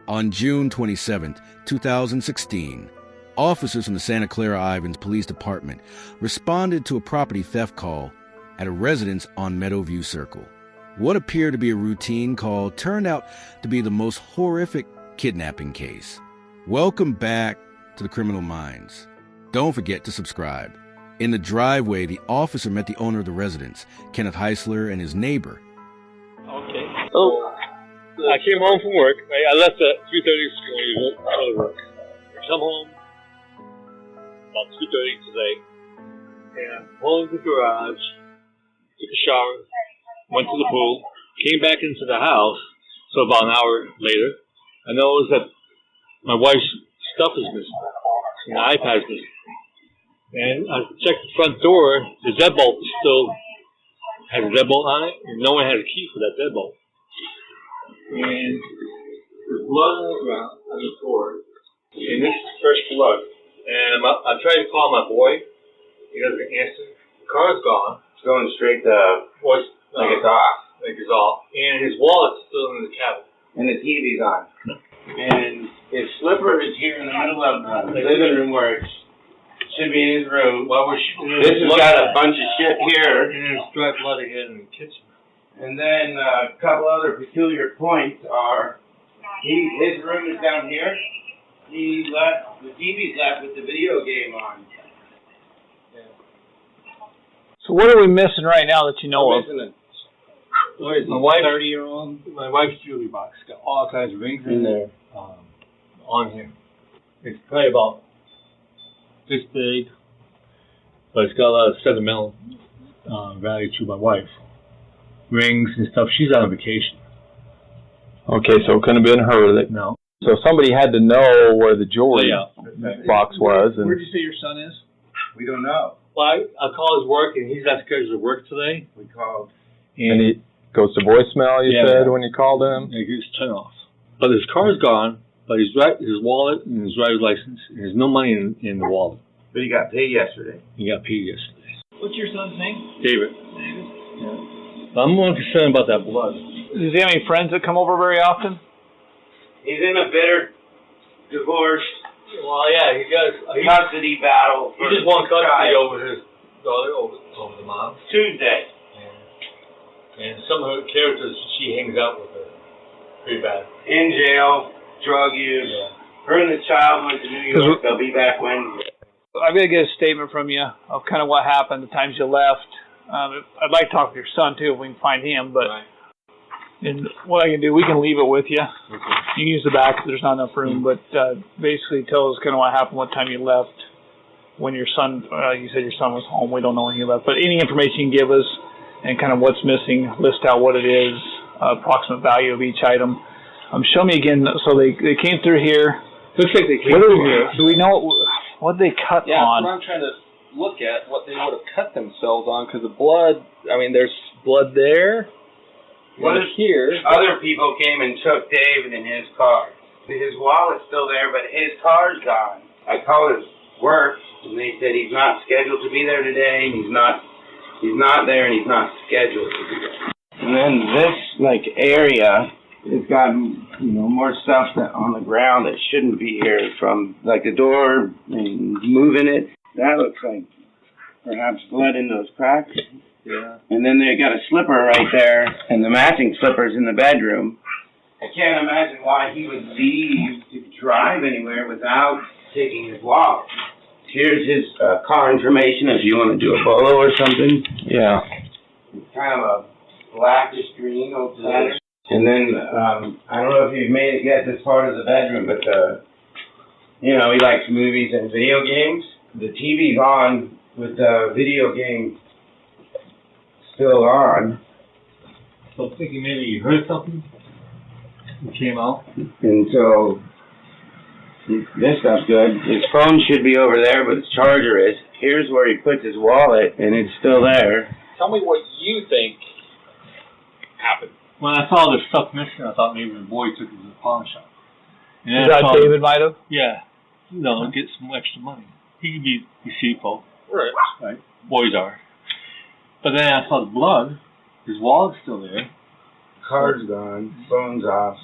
On June 27, 2016, officers from the Santa Clara Ivins Police Department responded to a property theft call at a residence on Meadowview Circle. What appeared to be a routine call turned out to be the most horrific kidnapping case. Welcome back to the Criminal Minds. Don't forget to subscribe. In the driveway, the officer met the owner of the residence, Kenneth Heisler, and his neighbor. Okay. Oh. I came home from work. I left at 3:30 to go to work. I come home about 2:30 today, and pulled in the garage, took a shower, went to the pool, came back into the house. So about an hour later, I noticed that my wife's stuff is missing. The iPad's missing. And I checked the front door. The deadbolt still has a deadbolt on it, and no one has a key for that deadbolt. And there's blood on the ground, on the floor, and this is fresh blood. And I tried to call my boy. He doesn't answer. The car's gone. It's going straight to, like it's off. Like it's off. And his wallet's still in the cabinet. And the TV's on. And his slipper is here in the middle of the living room where it should be in his room. Well, this has got a bunch of shit here. And there's dry blood again in the kitchen. And then a couple other peculiar points are, his room is down here. He left, the TV's left with the video game on. Yeah. So what are we missing right now that you know of? My wife's 30-year-old. My wife's jewelry box got all kinds of rings in there on here. It's probably about this big, but it's got a lot of sentimental value to my wife. Rings and stuff. She's on vacation. Okay, so it couldn't have been her. No. So somebody had to know where the jewelry box was. And Where'd you say your son is? We don't know. Well, I called his work, and he's not scheduled to work today. We called. and he goes to voicemail, you said, when you called him? Yeah, he was turned off. But his car's gone, but his wallet and his driver's license, and there's no money in the wallet. But he got paid yesterday. He got paid yesterday. What's your son's name? David. Yeah. I'm more concerned about that blood. Does he have any friends that come over very often? He's in a bitter divorce. Well, yeah, he does. Custody battle. He just won custody over his daughter, over the mom. Tuesday. And some of her characters, she hangs out with her pretty bad. In jail, drug use. Yeah. Her and the child went to New York. They'll be back Wednesday. I've got to get a statement from you of kind of what happened, the times you left. I'd like to talk with your son, too, if we can find him. But and what I can do, we can leave it with you. Okay. You can use the back if there's not enough room. But basically tell us kind of what happened, what time you left, when your son, you said your son was home. We don't know when he left. But any information you can give us and kind of what's missing, list out what it is, approximate value of each item. Show me again. So they came through here. Looks like they came through here. Do we know what they cut on? Yeah, that's what I'm trying to look at, what they would have cut themselves on, because the blood, I mean, there's blood there. What if here? Other people came and took David in his car? His wallet's still there, but his car's gone. I called his work, and they said he's not scheduled to be there today, and he's not there, and he's not scheduled to be there. And then this, area, it's got, more stuff on the ground that shouldn't be here, from, the door and moving it. That looks like perhaps blood in those cracks. Yeah. And then they got a slipper right there, and the matching slippers in the bedroom. I can't imagine why he would leave to drive anywhere without taking his wallet. Here's his car information if you want to do a bolo or something. Yeah. It's kind of a blackish green over there. And then, I don't know if you've made it yet this part of the bedroom, but, he likes movies and video games. The TV's on with the video game still on. So I'm thinking maybe you heard something. It came out. And so, this stuff's good. His phone should be over there, but his charger is. Here's where he puts his wallet, and it's still there. Tell me what you think happened. When I saw the stuff missing, I thought maybe the boy took it to the pawn shop. And Is that David might have? Yeah. Get some extra money. He could be deceitful. Right. Boys are. But then I saw the blood. His wallet's still there. Car's gone. Phone's off.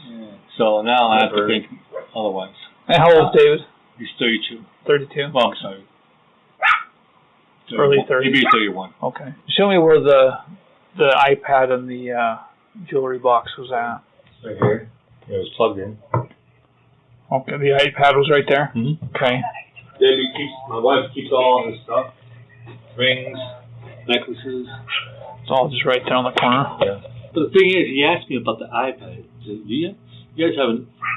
So now I have to think otherwise. And how old's David? He's 32. 32? Well, I'm sorry. Early 30s. Maybe 31. Okay. Show me where the iPad and the jewelry box was at. Right here. It was plugged in. Okay, the iPad was right there? Mm-hmm. Okay. My wife keeps all his stuff. Rings, necklaces. It's all just right there on the corner. Yeah. But the thing is, he asked me about the iPad. He said, you guys have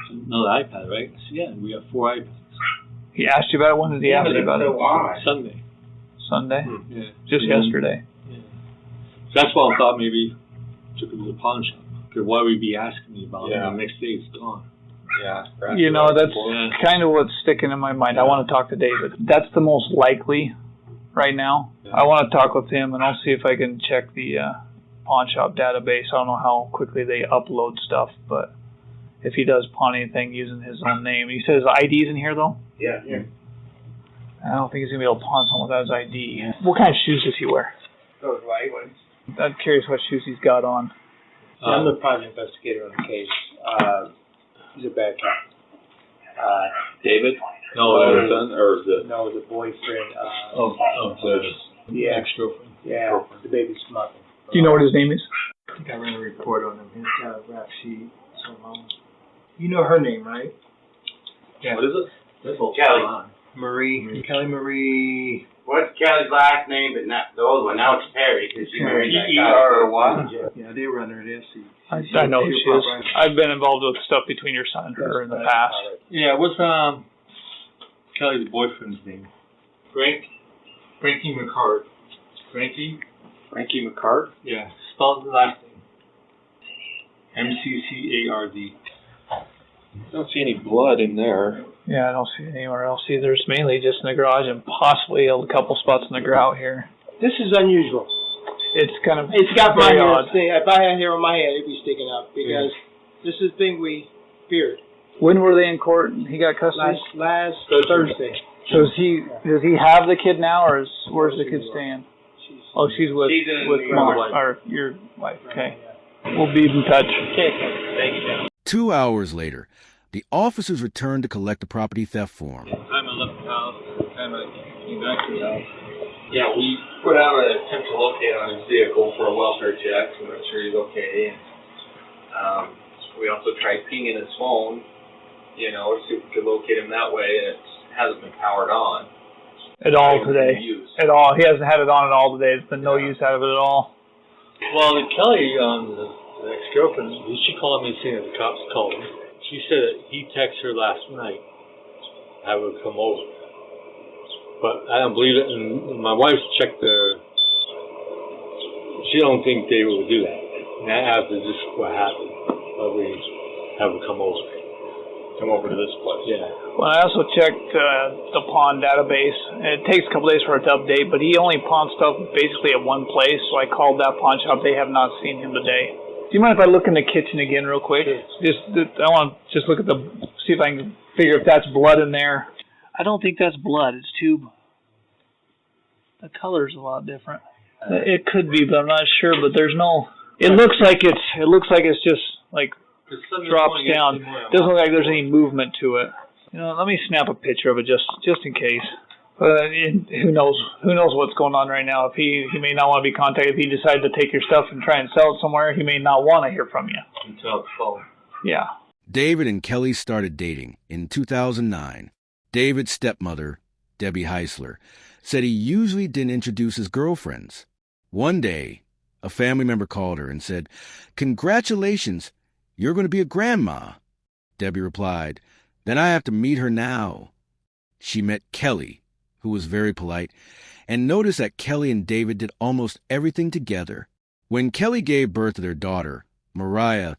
another iPad, right? I said, yeah, we have 4 iPads. He asked you about it? When did he ask you about it? Sunday. Sunday? Yeah. Just yesterday? Yeah. So that's why I thought maybe took him to the pawn shop. Because why would he be asking me about it? And the next day it's gone. Yeah. You know, that's kind of what's sticking in my mind. I want to talk to David. That's the most likely right now. Yeah. I want to talk with him, and I'll see if I can check the pawn shop database. I don't know how quickly they upload stuff, but if he does pawn anything using his own name. He says ID's in here, though? Yeah. I don't think he's going to be able to pawn something without his ID. What kind of shoes does he wear? Those white ones. I'm curious what shoes he's got on. I'm the private investigator on the case. He's a bad guy. David? No, The boyfriend. Yeah. Ex-girlfriend. Yeah, the baby's mother. Do you know what his name is? I think I ran a report on him. He's got a rap sheet. You know her name, right? Yeah. What is it? Kelly. Marie. Kelly Marie. What's Kelly's last name, but not the old one? Now it's Perry, because she married that guy. Yeah, they run her. They see. I know who she is. I've been involved with stuff between your son and her in the past. Yeah, what's Kelly's boyfriend's name? Frankie McCard. Frankie McCard? Yeah, spell the last name. MCCARD. I don't see any blood in there. Yeah, I don't see it anywhere else either. It's mainly just in the garage and possibly a couple spots in the grout here. This is unusual. It's kind of It's got my very hair. odd. If I had hair on my head, it'd be sticking up because this is the thing we feared. When were they in court? He got custody. Last Thursday. So does he have the kid now, or where's the kid staying? She's with mom or your wife. Okay, we'll be in touch. Okay, thank you, John. 2 hours later, the officers returned to collect the property theft form. Time I left the house, time I came back to the house. Yeah, we put out an attempt to locate on his vehicle for a welfare check to make sure he's okay. And we also tried pinging his phone, to see if we could locate him that way, and it hasn't been powered on. At all today. At all. He hasn't had it on at all today. There's been no use out of it at all. Well, Kelly, the ex-girlfriend, she called me saying that the cops called him. She said that he texted her last night, have her come over. But I don't believe it. And my wife's checked she don't think David would do that. And after this, what happened, we have her come over. Come over to this place. Yeah. Well, I also checked the pawn database. It takes a couple days for it to update, but he only pawned stuff basically at one place, so I called that pawn shop. They have not seen him today. Do you mind if I look in the kitchen again real quick? Sure. I want to just look at see if I can figure if that's blood in there. I don't think that's blood. It's tube. The color's a lot different. It could be, but I'm not sure. But there's no. It looks like it's just like drops down. Doesn't look like there's any movement to it. Let me snap a picture of it just in case. Who knows? Who knows what's going on right now? If he may not want to be contacted. If he decided to take your stuff and try and sell it somewhere, he may not want to hear from you. Until it's phone. Yeah. David and Kelly started dating in 2009. David's stepmother, Debbie Heisler, said he usually didn't introduce his girlfriends. One day, a family member called her and said, "Congratulations, you're going to be a grandma." Debbie replied, "Then I have to meet her now." She met Kelly, who was very polite, and noticed that Kelly and David did almost everything together. When Kelly gave birth to their daughter, Mariah,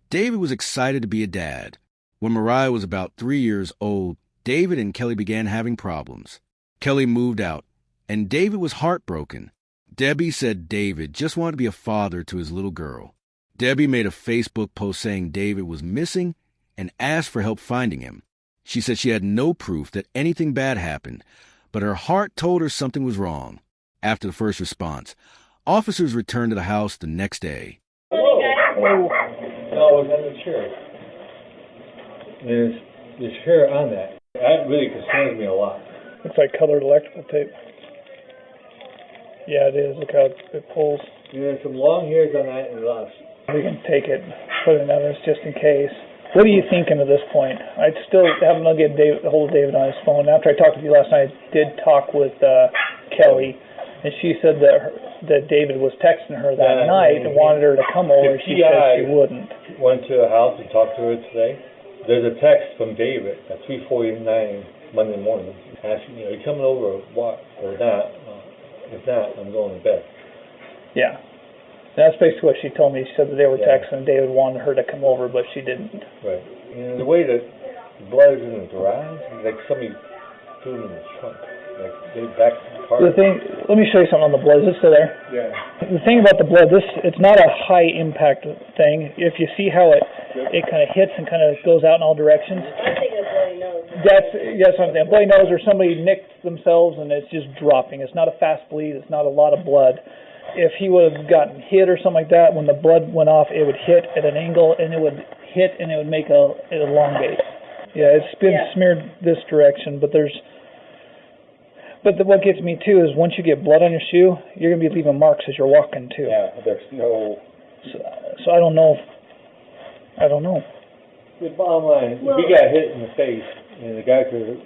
David was excited to be a dad. When Mariah was about 3 years old, David and Kelly began having problems. Kelly moved out, and David was heartbroken. Debbie said David just wanted to be a father to his little girl. Debbie made a Facebook post saying David was missing and asked for help finding him. She said she had no proof that anything bad happened, but her heart told her something was wrong. After the first response, officers returned to the house the next day. Hello. No, it was on the chair. There's hair on that. That really concerns me a lot. Looks like colored electrical tape. Yeah, it is. Look how it pulls. There's some long hairs on that and lots. We can take it, put it in evidence just in case. What are you thinking at this point? I still haven't been able to get hold of David on his phone. After I talked with you last night, I did talk with Kelly, and she said that David was texting her that night and wanted her to come over, and she said she wouldn't. Went to the house and talked to her today. There's a text from David at 3:49 Monday morning asking, are you coming over or what or not? If not, I'm going to bed. Yeah. That's basically what she told me. She said that they were texting and David wanted her to come over, but she didn't. Right. And the way that the blood is in the garage, like somebody threw it in the trunk. Like they back the car. Let me show you something on the blood. Is it still there? Yeah. The thing about the blood, it's not a high impact thing. If you see how it kind of hits and kind of goes out in all directions. I'm thinking of bloody nose. That's what I'm saying. Bloody nose, or somebody nicked themselves and it's just dropping. It's not a fast bleed. It's not a lot of blood. If he would have gotten hit or something like that, when the blood went off, it would hit at an angle and it would hit and it would make it elongate. Yeah, it's been smeared this direction, but what gets me too is once you get blood on your shoe, you're gonna be leaving marks as you're walking too. Yeah, there's no. So I don't know. The bottom line, if he got hit in the face, and the guy could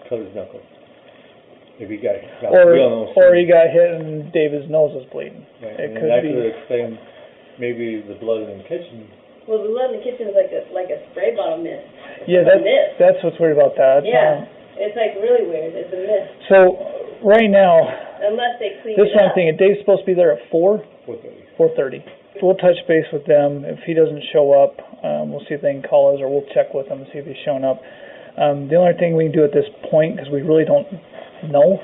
cut his knuckle. If he got or he got hit and David's nose was bleeding. Right. It and could that be. could explain maybe the blood in the kitchen. Well, the blood in the kitchen is like a spray bottle mist. Yeah, that's what's weird about that. Yeah, it's like really weird. It's a mist. So right now, unless they clean this it one up. thing, Dave's supposed to be there at 4:30. We'll touch base with them. If he doesn't show up, we'll see if they can call us, or we'll check with him and see if he's shown up. The only thing we can do at this point, because we really don't know,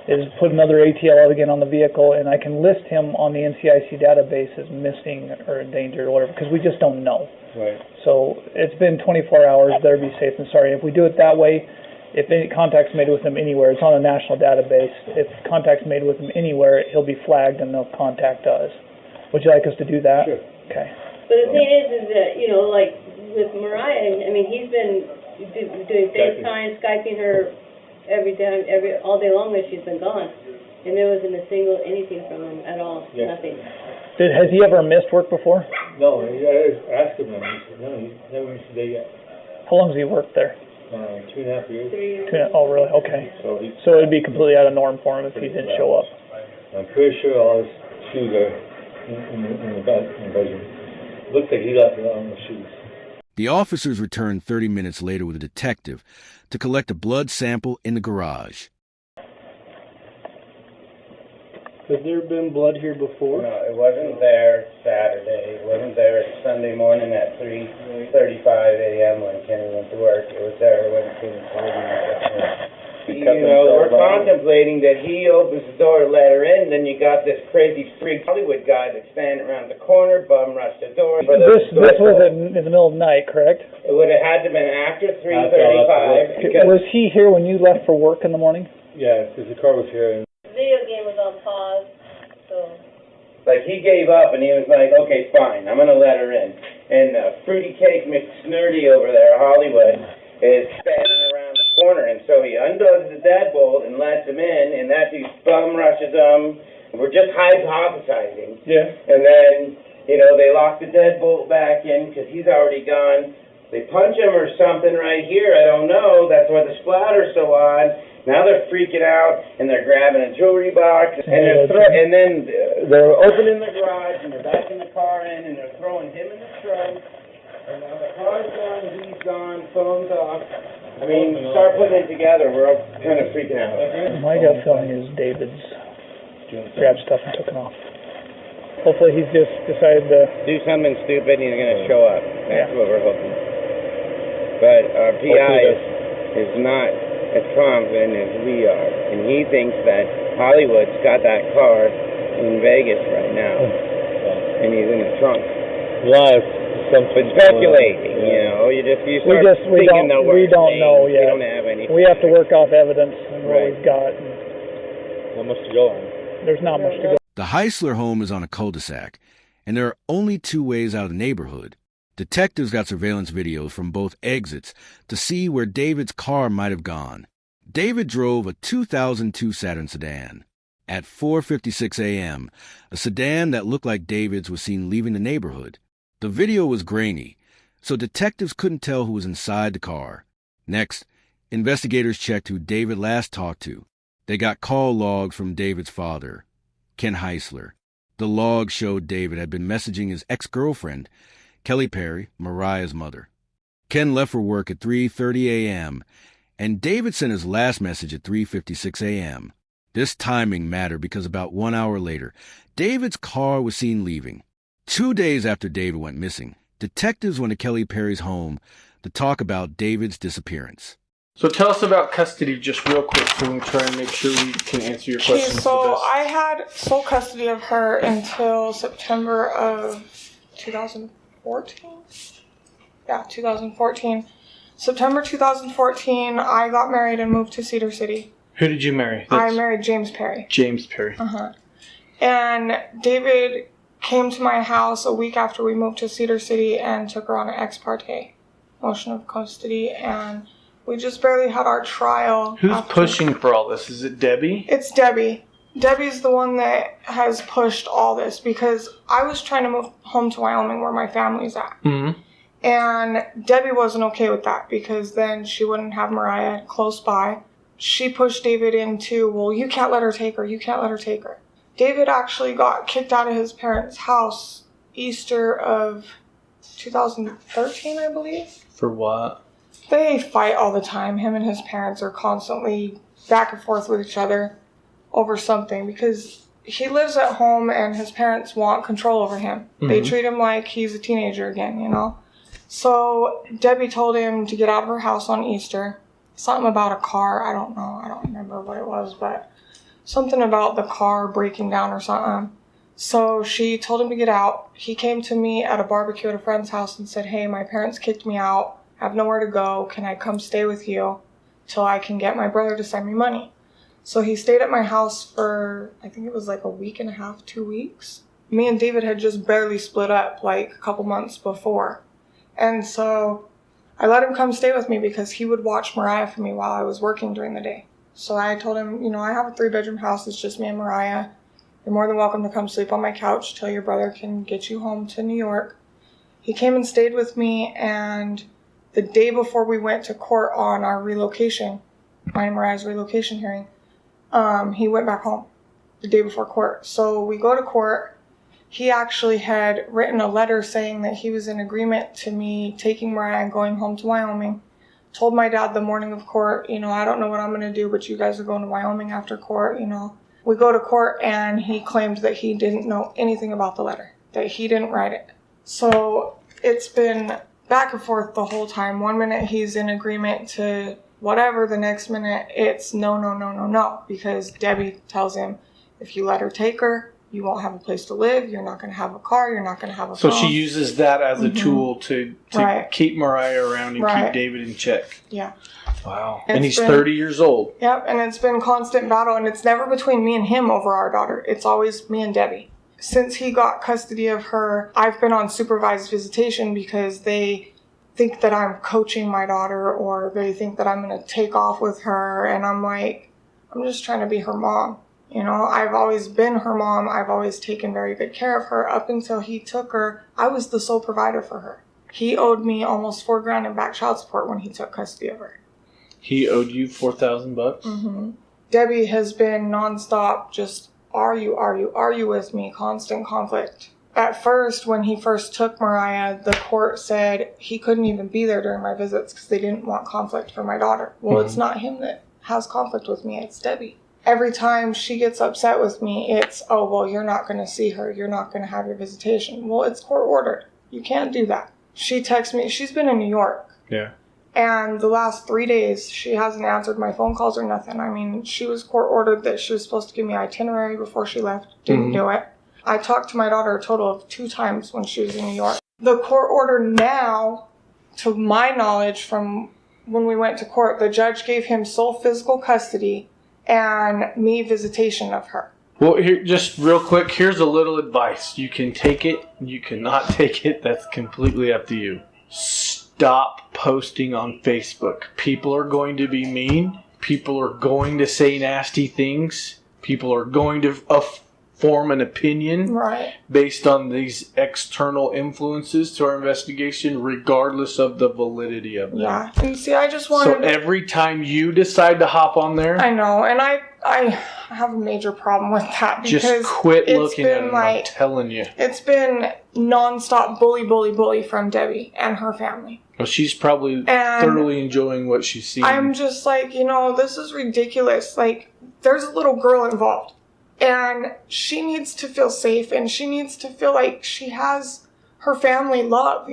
is put another ATL out again on the vehicle, and I can list him on the NCIC database as missing or endangered or whatever, because we just don't know. Right. So it's been 24 hours. Better be safe than sorry. If we do it that way, if any contact's made with him anywhere, it's on a national database. If contact's made with him anywhere, he'll be flagged and they'll contact us. Would you like us to do that? Sure. Okay. But the thing is that, like with Mariah, I mean, he's been doing FaceTime, Skyping her all day long that she's been gone. And there wasn't a single anything from him at all. Yeah. Nothing. Has he ever missed work before? No, I asked him, and he said, no, he's never missed a day yet. How long has he worked there? 2.5 years. 3 years. Oh, really? Okay. So it'd be completely out of norm for him if he didn't show up. I'm pretty sure all his shoes are in the bedroom. Looks like he left it on the shoes. The officers returned 30 minutes later with a detective to collect a blood sample in the garage. Has there been blood here before? No, it wasn't there Saturday. It wasn't there Sunday morning at 3:35 a.m. when Kenny went to work. It was there when Kenny told him. We're contemplating that he opens the door to let her in, then you got this crazy freak Hollywood guy that's standing around the corner, bum rushed the door. This was in the middle of the night, correct? It would have had to have been after 3:35. Was he here when you left for work in the morning? Yeah, because the car was here. The video game was on pause, so... Like, he gave up, and he was like, okay, fine, I'm going to let her in. And Fruity Cake McSnurdy over there, Hollywood, is standing around the corner, and so he undoes the deadbolt and lets him in, and that dude bum rushes him. We're just hypothesizing. Yeah. And then, they lock the deadbolt back in because he's already gone. They punch him or something right here, I don't know. That's why the splatter's so odd. Now they're freaking out, and they're grabbing a jewelry box, and then they're opening the garage, and they're backing the car in, and they're throwing him in the trunk. And now the car's gone, he's gone, phone's off. I mean, start putting it together. We're all kind of freaking out. My gut feeling is David's grabbed stuff and took it off. Hopefully he's just decided to... do something stupid, and he's going to show up. That's what we're hoping. But our PI is not as confident as we are, and he thinks that Hollywood's got that car in Vegas right now, and he's in the trunk. But speculating, you start thinking the worst. We don't know yet. We don't have anything. We have to work off evidence and what we've got. Not much to go on. There's not much to go. The Heisler home is on a cul-de-sac, and there are only 2 ways out of the neighborhood. Detectives got surveillance videos from both exits to see where David's car might have gone. David drove a 2002 Saturn sedan. At 4:56 a.m., a sedan that looked like David's was seen leaving the neighborhood. The video was grainy, so detectives couldn't tell who was inside the car. Next, investigators checked who David last talked to. They got call logs from David's father, Ken Heisler. The log showed David had been messaging his ex-girlfriend, Kelly Perry, Mariah's mother. Ken left for work at 3:30 a.m., and David sent his last message at 3:56 a.m. This timing mattered because about 1 hour later, David's car was seen leaving. 2 days after David went missing, detectives went to Kelly Perry's home to talk about David's disappearance. So tell us about custody just real quick so we can try and make sure we can answer your questions. So I had sole custody of her until September of 2014. Yeah, 2014. September 2014, I got married and moved to Cedar City. Who did you marry? I married James Perry. James Perry. And David came to my house a week after we moved to Cedar City and took her on an ex parte motion of custody, and we just barely had our trial. Who's pushing for all this? Is it Debbie? It's Debbie. Debbie's the one that has pushed all this because I was trying to move home to Wyoming where my family's at. Mm-hmm. And Debbie wasn't okay with that because then she wouldn't have Mariah close by. She pushed David into, well, you can't let her take her. You can't let her take her. David actually got kicked out of his parents' house Easter of 2013, I believe. For what? They fight all the time. Him and his parents are constantly back and forth with each other over something because he lives at home and his parents want control over him. Mm-hmm. They treat him like he's a teenager again, you know? So Debbie told him to get out of her house on Easter. Something about a car. I don't know. I don't remember what it was, but something about the car breaking down or something. So she told him to get out. He came to me at a barbecue at a friend's house and said, hey, my parents kicked me out. I have nowhere to go. Can I come stay with you till I can get my brother to send me money? So he stayed at my house for, I think it was like a week and a half, 2 weeks. Me and David had just barely split up like a couple months before. And so I let him come stay with me because he would watch Mariah for me while I was working during the day. So I told him, you know, I have a 3-bedroom house. It's just me and Mariah. You're more than welcome to come sleep on my couch till your brother can get you home to New York. He came and stayed with me, and the day before we went to court on our relocation, mine and Mariah's relocation hearing, he went back home the day before court. So we go to court. He actually had written a letter saying that he was in agreement to me taking Mariah and going home to Wyoming. Told my dad the morning of court, you know, I don't know what I'm going to do, but you guys are going to Wyoming after court, you know. We go to court and he claimed that he didn't know anything about the letter, that he didn't write it. So it's been back and forth the whole time. 1 minute he's in agreement to whatever, the next minute it's no, because Debbie tells him if you let her take her, you won't have a place to live, you're not going to have a car, you're not going to have a phone. So she uses that as a tool to Right. keep Mariah around and Right. keep David in check. Yeah. Wow. It's And he's been- 30 years old. Yep, and it's been constant battle, and it's never between me and him over our daughter. It's always me and Debbie. Since he got custody of her, I've been on supervised visitation because they think that I'm coaching my daughter, or they think that I'm going to take off with her, and I'm like, I'm just trying to be her mom. You know, I've always been her mom. I've always taken very good care of her. Up until he took her, I was the sole provider for her. He owed me almost $4,000 in back child support when he took custody of her. He owed you $4,000? Mm-hmm. Debbie has been nonstop, just argue with me, constant conflict. At first, when he first took Mariah, the court said he couldn't even be there during my visits because they didn't want conflict for my daughter. Well, It's not him that has conflict with me, it's Debbie. Every time she gets upset with me, it's, oh, well, you're not going to see her. You're not going to have your visitation. Well, it's court ordered. You can't do that. She texts me. She's been in New York. Yeah. And the last 3 days, she hasn't answered my phone calls or nothing. I mean, she was court ordered that she was supposed to give me itinerary before she left. Didn't do it. I talked to my daughter a total of 2 times when she was in New York. The court order now, to my knowledge from when we went to court, the judge gave him sole physical custody and me visitation of her. Well, here, just real quick, here's a little advice. You can take it, you cannot take it. That's completely up to you. Stop posting on Facebook. People are going to be mean. People are going to say nasty things. People are going to form an opinion based on these external influences to our investigation, regardless of the validity of them. Yeah. And see, I just wanted... So every time you decide to hop on there... I know, and I have a major problem with that because just quit looking at them, I'm telling you. It's been nonstop bully from Debbie and her family. Well, she's probably thoroughly enjoying what she's seeing. I'm just like, this is ridiculous. Like, there's a little girl involved. And she needs to feel safe, and she needs to feel like she has her family love,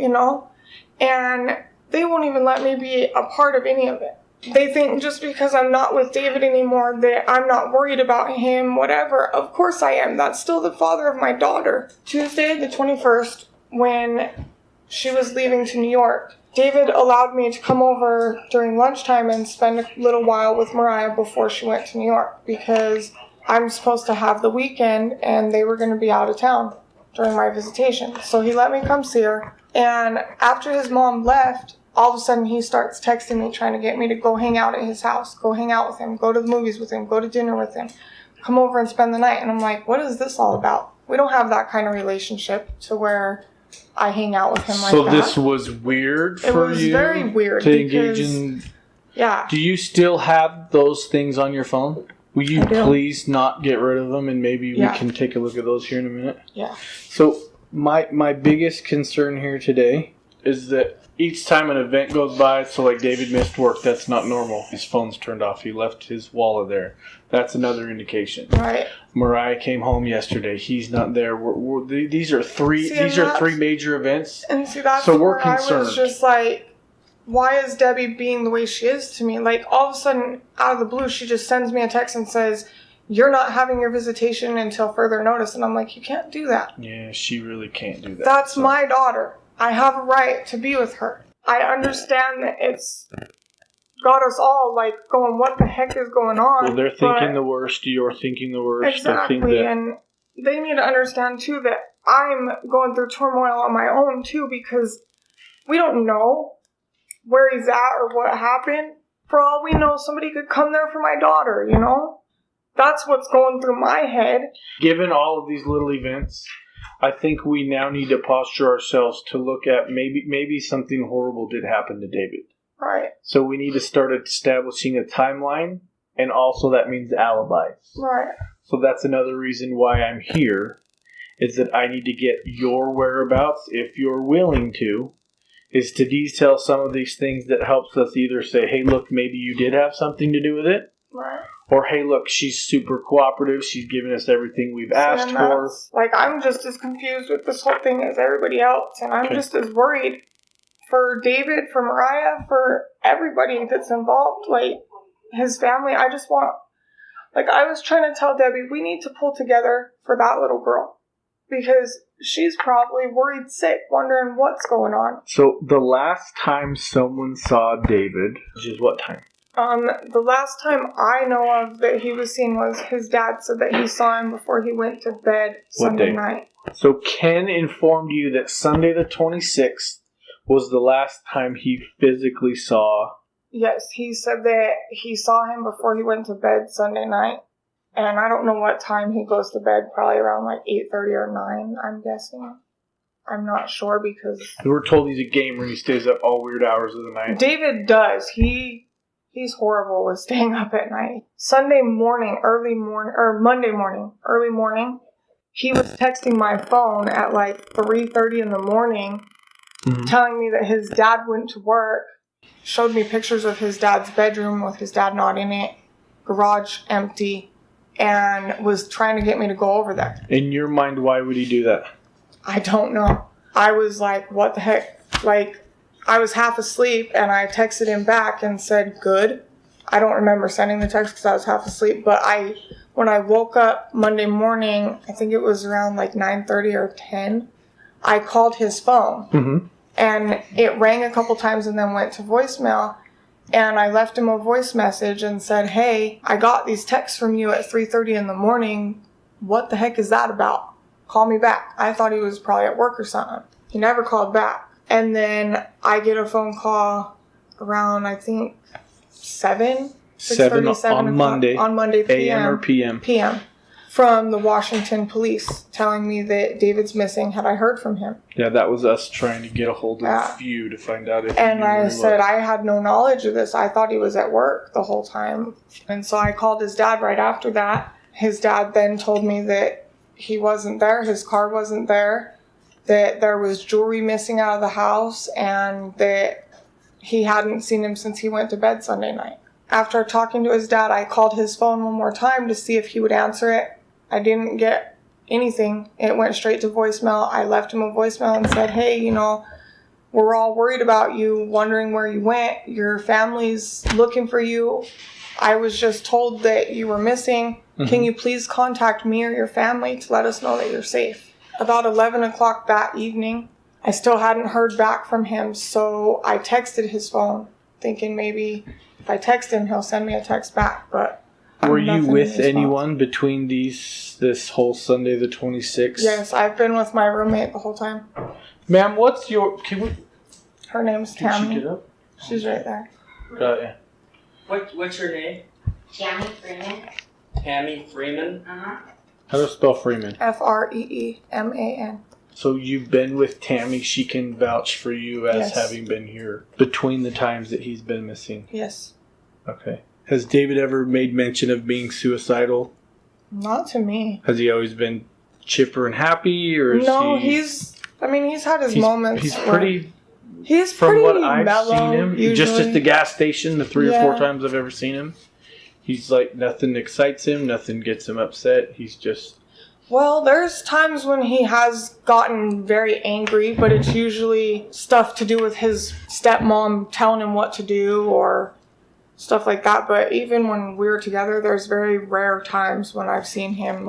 And they won't even let me be a part of any of it. They think just because I'm not with David anymore that I'm not worried about him, whatever. Of course I am. That's still the father of my daughter. Tuesday, the 21st, when she was leaving to New York, David allowed me to come over during lunchtime and spend a little while with Mariah before she went to New York because I'm supposed to have the weekend and they were going to be out of town during my visitation. So he let me come see her. And after his mom left, all of a sudden he starts texting me trying to get me to go hang out at his house, go hang out with him, go to the movies with him, go to dinner with him, come over and spend the night. And I'm like, what is this all about? We don't have that kind of relationship to where I hang out with him like that. So this was weird for you? It was very weird to engage in... Yeah. Do you still have those things on your phone? Will you please not get rid of them, and maybe we can take a look at those here in a minute? Yeah. So my biggest concern here today is that each time an event goes by, so like David missed work, that's not normal. His phone's turned off. He left his wallet there. That's another indication. Right. Mariah came home yesterday. He's not there. These are three major events. And see, that's so we're where concerned. I was just like, why is Debbie being the way she is to me? Like, all of a sudden, out of the blue, she just sends me a text and says, you're not having your visitation until further notice. And I'm like, you can't do that. Yeah, she really can't do that. That's my daughter. I have a right to be with her. I understand that it's got us all, like, going, what the heck is going on? Well, they're thinking the worst. You're thinking the worst. Exactly. And they need to understand, too, that I'm going through turmoil on my own, too, because we don't know where he's at or what happened. For all we know, somebody could come there for my daughter, That's what's going through my head. Given all of these little events, I think we now need to posture ourselves to look at maybe something horrible did happen to David. Right. So we need to start establishing a timeline, and also that means alibis. Right. So that's another reason why I'm here, is that I need to get your whereabouts, if you're willing to, is to detail some of these things that helps us either say, hey, look, maybe you did have something to do with it. Right. Or, hey, look, she's super cooperative. She's given us everything we've asked for. Like, I'm just as confused with this whole thing as everybody else. And I'm just as worried for David, for Mariah, for everybody that's involved. Like, his family. I just want... Like, I was trying to tell Debbie, we need to pull together for that little girl. Because she's probably worried sick, wondering what's going on. So, the last time someone saw David, which is what time? The last time I know of that he was seen was his dad said that he saw him before he went to bed Sunday night. So Ken informed you that Sunday the 26th was the last time he physically saw... Yes, he said that he saw him before he went to bed Sunday night. And I don't know what time he goes to bed, probably around like 8:30 or 9, I'm guessing. I'm not sure because... We're told he's a gamer and he stays up all weird hours of the night. David does. He's horrible with staying up at night. Monday morning, early morning, he was texting my phone at like 3:30 in the morning, telling me that his dad went to work, showed me pictures of his dad's bedroom with his dad not in it, garage empty, and was trying to get me to go over there. In your mind, why would he do that? I don't know. I was like, what the heck? Like, I was half asleep, and I texted him back and said, good. I don't remember sending the text because I was half asleep, but when I woke up Monday morning, I think it was around like 9:30 or 10, I called his phone, and it rang a couple times and then went to voicemail, and I left him a voice message and said, hey, I got these texts from you at 3:30 in the morning. what the heck is that about? Call me back. I thought he was probably at work or something. He never called back. And then I get a phone call around, I think, 7 on Monday. On Monday, AM or PM? PM. From the Washington police telling me that David's missing. Had I heard from him? Yeah, that was us trying to get a hold of you to find out if And you knew where I he said, was. I had no knowledge of this. I thought he was at work the whole time. And so I called his dad right after that. His dad then told me that he wasn't there. His car wasn't there. That there was jewelry missing out of the house. And that he hadn't seen him since he went to bed Sunday night. After talking to his dad, I called his phone one more time to see if he would answer it. I didn't get anything. It went straight to voicemail. I left him a voicemail and said, hey, you know, we're all worried about you, wondering where you went. Your family's looking for you. I was just told that you were missing. Mm-hmm. Can you please contact me or your family to let us know that you're safe? About 11 o'clock that evening, I still hadn't heard back from him, so I texted his phone, thinking maybe if I text him, he'll send me a text back, but were you with anyone between this whole Sunday the 26th? Yes, I've been with my roommate the whole time. Ma'am, what's your... Her name's Can Tammy. she get up? She's right there. Got ya. What's your name? Tammy Freeman. Tammy Freeman? Uh-huh. How do I spell Freeman? Freeman. So you've been with Tammy. She can vouch for you as having been here between the times that he's been missing. Yes. Okay. Has David ever made mention of being suicidal? Not to me. Has he always been chipper and happy, or is he's had his moments. He's pretty. He's from pretty what I've mellow, seen him, usually. Just at the gas station, the 3 or 4 times I've ever seen him, he's like nothing excites him, nothing gets him upset. He's just. Well, there's times when he has gotten very angry, but it's usually stuff to do with his stepmom telling him what to do or stuff like that. But even when we're together, there's very rare times when I've seen him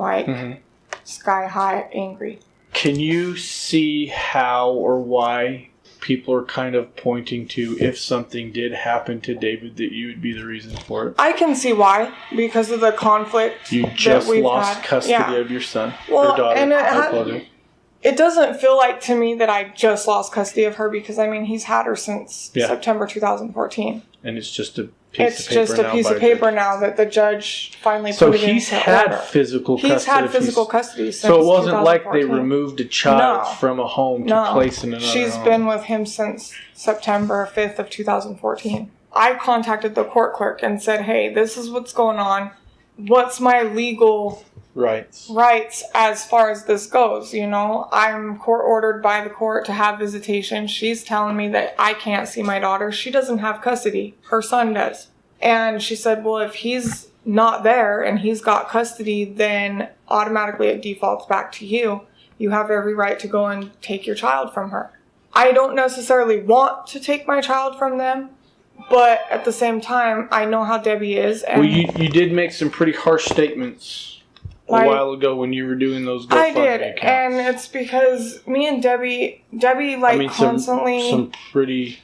sky high angry. Can you see how or why people are kind of pointing to if something did happen to David that you would be the reason for it? I can see why, because of the conflict. You just that we've lost had. custody of your son or daughter. And it doesn't feel like to me that I just lost custody of her, because I mean he's had her since September 2014. And it's just a piece of paper. It's just a piece of paper now that the judge finally put it into order. So he's had physical custody. He's had physical custody since So it wasn't 2014. like they removed a child from a home to place in another She's home. been with him since September 5th of 2014. I contacted the court clerk and said, hey, this is what's going on. What's my legal rights as far as this goes? You know, I'm court ordered by the court to have visitation. She's telling me that I can't see my daughter. She doesn't have custody. Her son does. And she said, well, if he's not there and he's got custody, then automatically it defaults back to you. You have every right to go and take your child from her. I don't necessarily want to take my child from them, but at the same time, I know how Debbie is. And well, you did make some pretty harsh statements a while ago when you were doing those GoFundMe I did, accounts. and it's because me and Debbie constantly... Some pretty...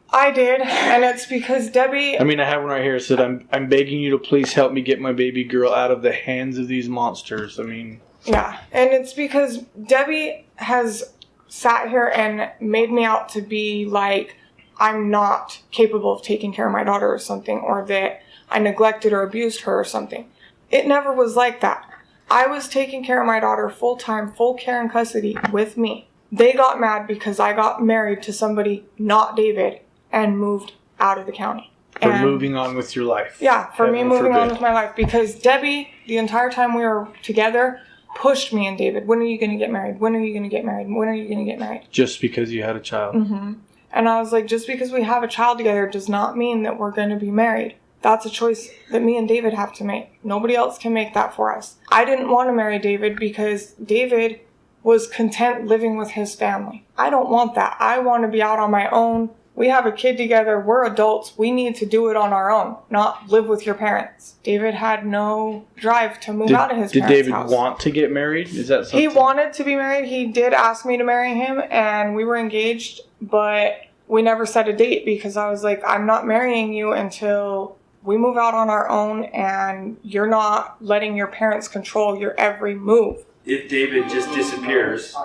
I did, and it's because Debbie... I mean, I have one right here. It said, I'm begging you to please help me get my baby girl out of the hands of these monsters. I mean... Yeah, and it's because Debbie has sat here and made me out to be like I'm not capable of taking care of my daughter or something, or that I neglected or abused her or something. It never was like that. I was taking care of my daughter full-time, full care and custody with me. They got mad because I got married to somebody, not David, and moved out of the county. For moving on with your life. Yeah, for me moving on with my life. Because Debbie, the entire time we were together, pushed me and David, when are you going to get married? When are you going to get married? When are you going to get married? Just because you had a child. Mm-hmm. And I was like, just because we have a child together does not mean that we're going to be married. That's a choice that me and David have to make. Nobody else can make that for us. I didn't want to marry David because David was content living with his family. I don't want that. I want to be out on my own. We have a kid together. We're adults. We need to do it on our own, not live with your parents. David had no drive to move out of his parents' Did David house. want to get married? Is that something? He wanted to be married. He did ask me to marry him, and we were engaged, but we never set a date because I was like, I'm not marrying you until We move out on our own, and you're not letting your parents control your every move. If David just disappears,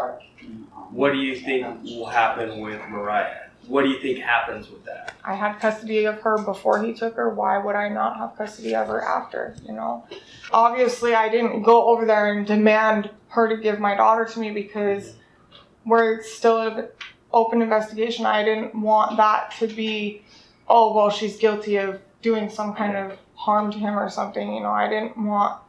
what do you think will happen with Mariah? What do you think happens with that? I had custody of her before he took her. Why would I not have custody of her after, Obviously, I didn't go over there and demand her to give my daughter to me because we're still in an open investigation. I didn't want that to be, oh, well, she's guilty of doing some kind of harm to him or something. I didn't want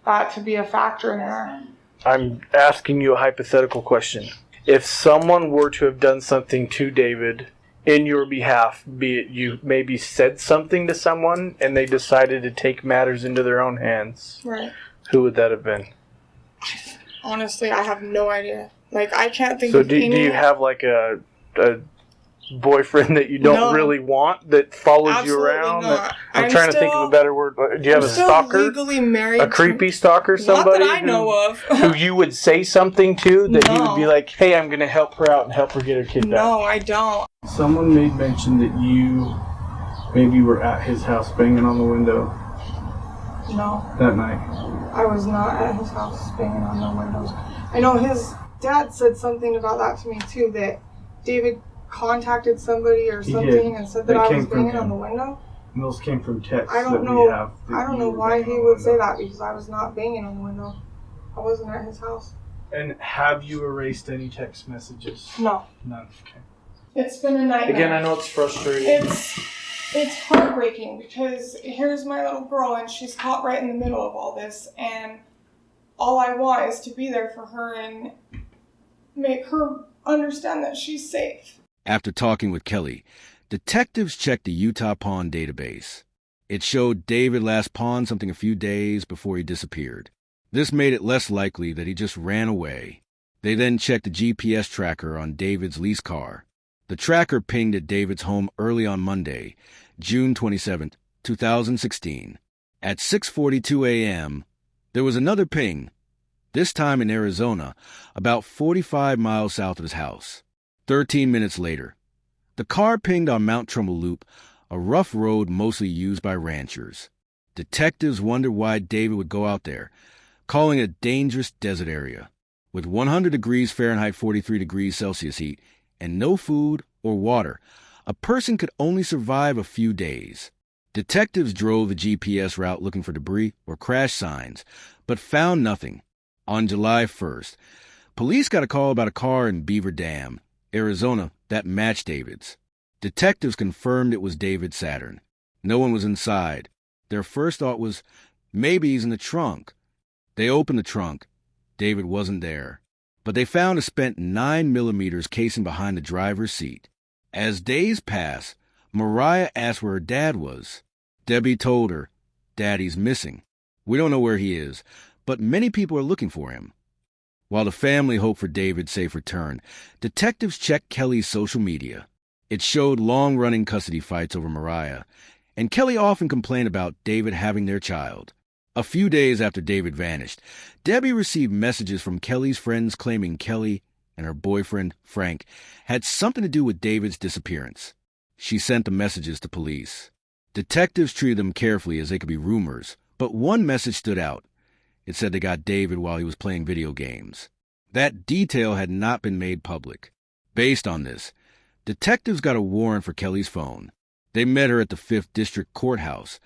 that to be a factor in there. I'm asking you a hypothetical question. If someone were to have done something to David in your behalf, be it you maybe said something to someone and they decided to take matters into their own hands, right? Who would that have been? Honestly, I have no idea. I can't think of any... So do you have a boyfriend that you don't really want that follows Absolutely you around? Not. I'm trying to think of a better word. Do you have a stalker? Legally married. A creepy stalker? Somebody not that I know of. who you would say something to that he would be like, hey, I'm going to help her out and help her get her kid back? No, I don't. Someone made mention that you maybe were at his house banging on the window. No. That night. I was not at his house banging on the windows. I know his dad said something about that to me too, that David contacted somebody or something and said that I was banging on the window. And those came from texts I don't know why he would say that because I was not banging on the window. I wasn't at his house. And have you erased any text messages? No. None. Okay. It's been a nightmare. Again, I know it's frustrating. It's heartbreaking because here's my little girl and she's caught right in the middle of all this, and all I want is to be there for her and make her understand that she's safe. After talking with Kelly, detectives checked the Utah Pawn database. It showed David last pawned something a few days before he disappeared. This made it less likely that he just ran away. They then checked the GPS tracker on David's lease car. The tracker pinged at David's home early on Monday, June 27, 2016. At 6:42 a.m., there was another ping, this time in Arizona, about 45 miles south of his house. 13 minutes later, the car pinged on Mount Trumbull Loop, a rough road mostly used by ranchers. Detectives wondered why David would go out there, calling it a dangerous desert area. With 100 degrees Fahrenheit, 43 degrees Celsius heat, and no food or water, a person could only survive a few days. Detectives drove the GPS route looking for debris or crash signs, but found nothing. On July 1st, police got a call about a car in Beaver Dam, Arizona, that matched David's. Detectives confirmed it was David Saturn. No one was inside. Their first thought was, maybe he's in the trunk. They opened the trunk. David wasn't there. But they found a spent 9mm casing behind the driver's seat. As days passed, Mariah asked where her dad was. Debbie told her, Daddy's missing. We don't know where he is, but many people are looking for him. While the family hoped for David's safe return, detectives checked Kelly's social media. It showed long-running custody fights over Mariah, and Kelly often complained about David having their child. A few days after David vanished, Debbie received messages from Kelly's friends claiming Kelly and her boyfriend, Frank, had something to do with David's disappearance. She sent the messages to police. Detectives treated them carefully as they could be rumors, but one message stood out. It said they got David while he was playing video games. That detail had not been made public. Based on this, detectives got a warrant for Kelly's phone. They met her at the 5th District Courthouse,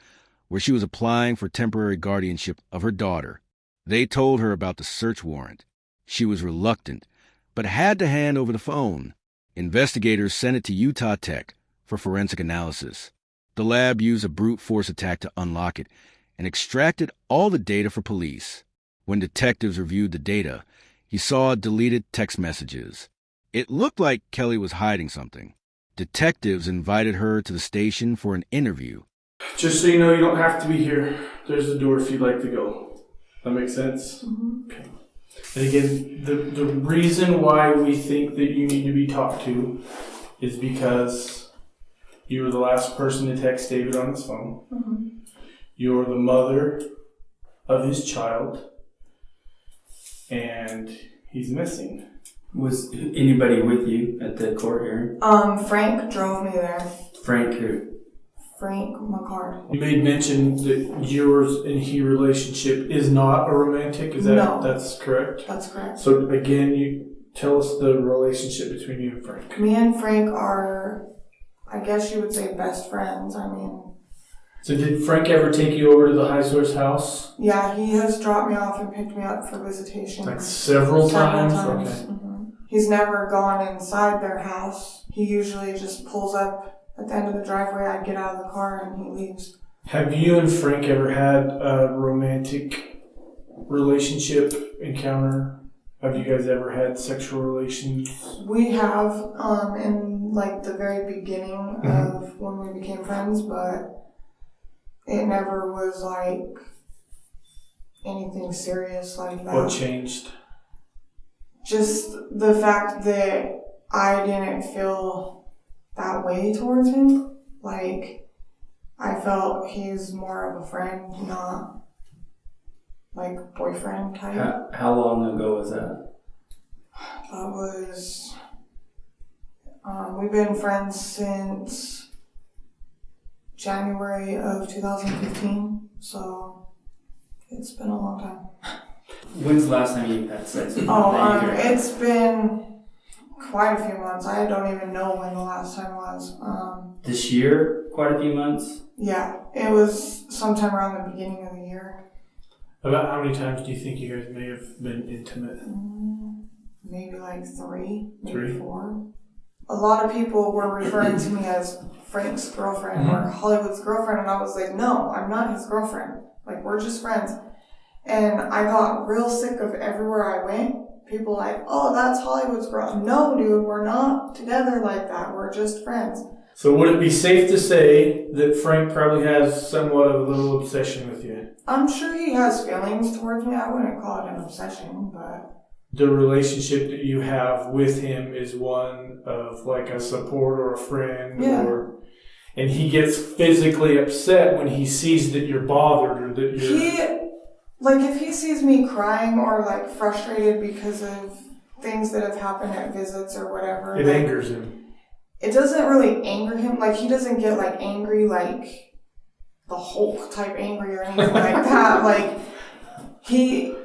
where she was applying for temporary guardianship of her daughter. They told her about the search warrant. She was reluctant, but had to hand over the phone. Investigators sent it to Utah Tech for forensic analysis. The lab used a brute force attack to unlock it and extracted all the data for police. When detectives reviewed the data, he saw deleted text messages. It looked like Kelly was hiding something. Detectives invited her to the station for an interview. Just so you know, you don't have to be here. There's the door if you'd like to go. That makes sense? Mm-hmm. Okay. And again, the reason why we think that you need to be talked to is because you were the last person to text David on his phone. Mm-hmm. You're the mother of his child. And he's missing. Was anybody with you at the court hearing? Frank drove me there. Frank who? Frank McCard. You made mention that yours and he relationship is not a romantic. Is that No. That's correct? That's correct. So again, you tell us the relationship between you and Frank. Me and Frank are, I guess you would say, best friends. I mean, So did Frank ever take you over to the High Source house? yeah, he has dropped me off and picked me up for visitation. Like several times? Okay. He's never gone inside their house. He usually just pulls up at the end of the driveway. I get out of the car and he leaves. Have you and Frank ever had a romantic relationship encounter? Have you guys ever had sexual relations? We have in like the very beginning of when we became friends, but it never was like anything serious like that. What changed? Just the fact that I didn't feel that way towards him. Like, I felt he's more of a friend, not like boyfriend type. How long ago was that? That was, we've been friends since January of 2015, so it's been a long time. When's the last time you had sex? It's been quite a few months. I don't even know when the last time was. This year? Quite a few months? Yeah, it was sometime around the beginning of the year. About how many times do you think you guys may have been intimate? Maybe like 3, maybe 3? 4. A lot of people were referring to me as Frank's girlfriend or Hollywood's girlfriend, and I was like, no, I'm not his girlfriend. Like, we're just friends. And I got real sick of everywhere I went. People like, oh, that's Hollywood's girl. No, dude, we're not together like that. We're just friends. So would it be safe to say that Frank probably has somewhat of a little obsession with you? I'm sure he has feelings towards me. I wouldn't call it an obsession, but... The relationship that you have with him is one of like a support or a friend, and he gets physically upset when he sees that you're bothered or that you're... If he sees me crying or like frustrated because of things that have happened at visits or whatever. It angers him. It doesn't really anger him. Like, he doesn't get like angry like the Hulk type angry or anything like that. Like, he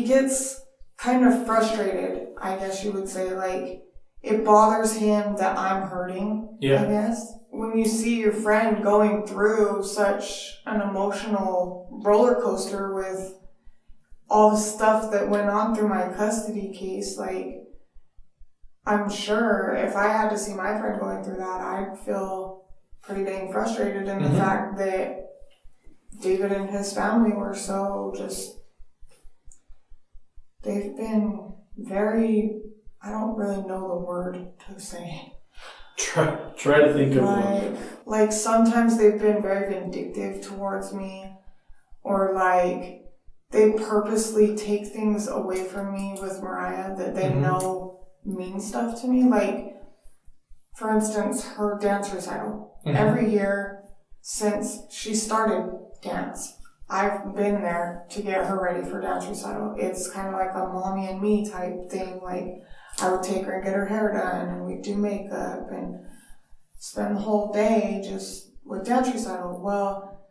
gets kind of frustrated, I guess you would say. Like, it bothers him that I'm hurting, I guess. When you see your friend going through such an emotional roller coaster with all the stuff that went on through my custody case, like, I'm sure if I had to see my friend going through that, I'd feel pretty dang frustrated in the fact that David and his family were so just, they've been very, I don't really know the word to say. Try to think of one. Like sometimes they've been very vindictive towards me, or like they purposely take things away from me with Mariah that they know mean stuff to me. Like, for instance, her dance recital. Every year since she started dance, I've been there to get her ready for dance recital. It's kind of like a mommy and me type thing. Like, I would take her and get her hair done, and we'd do makeup and spend the whole day just with dance recital. Well,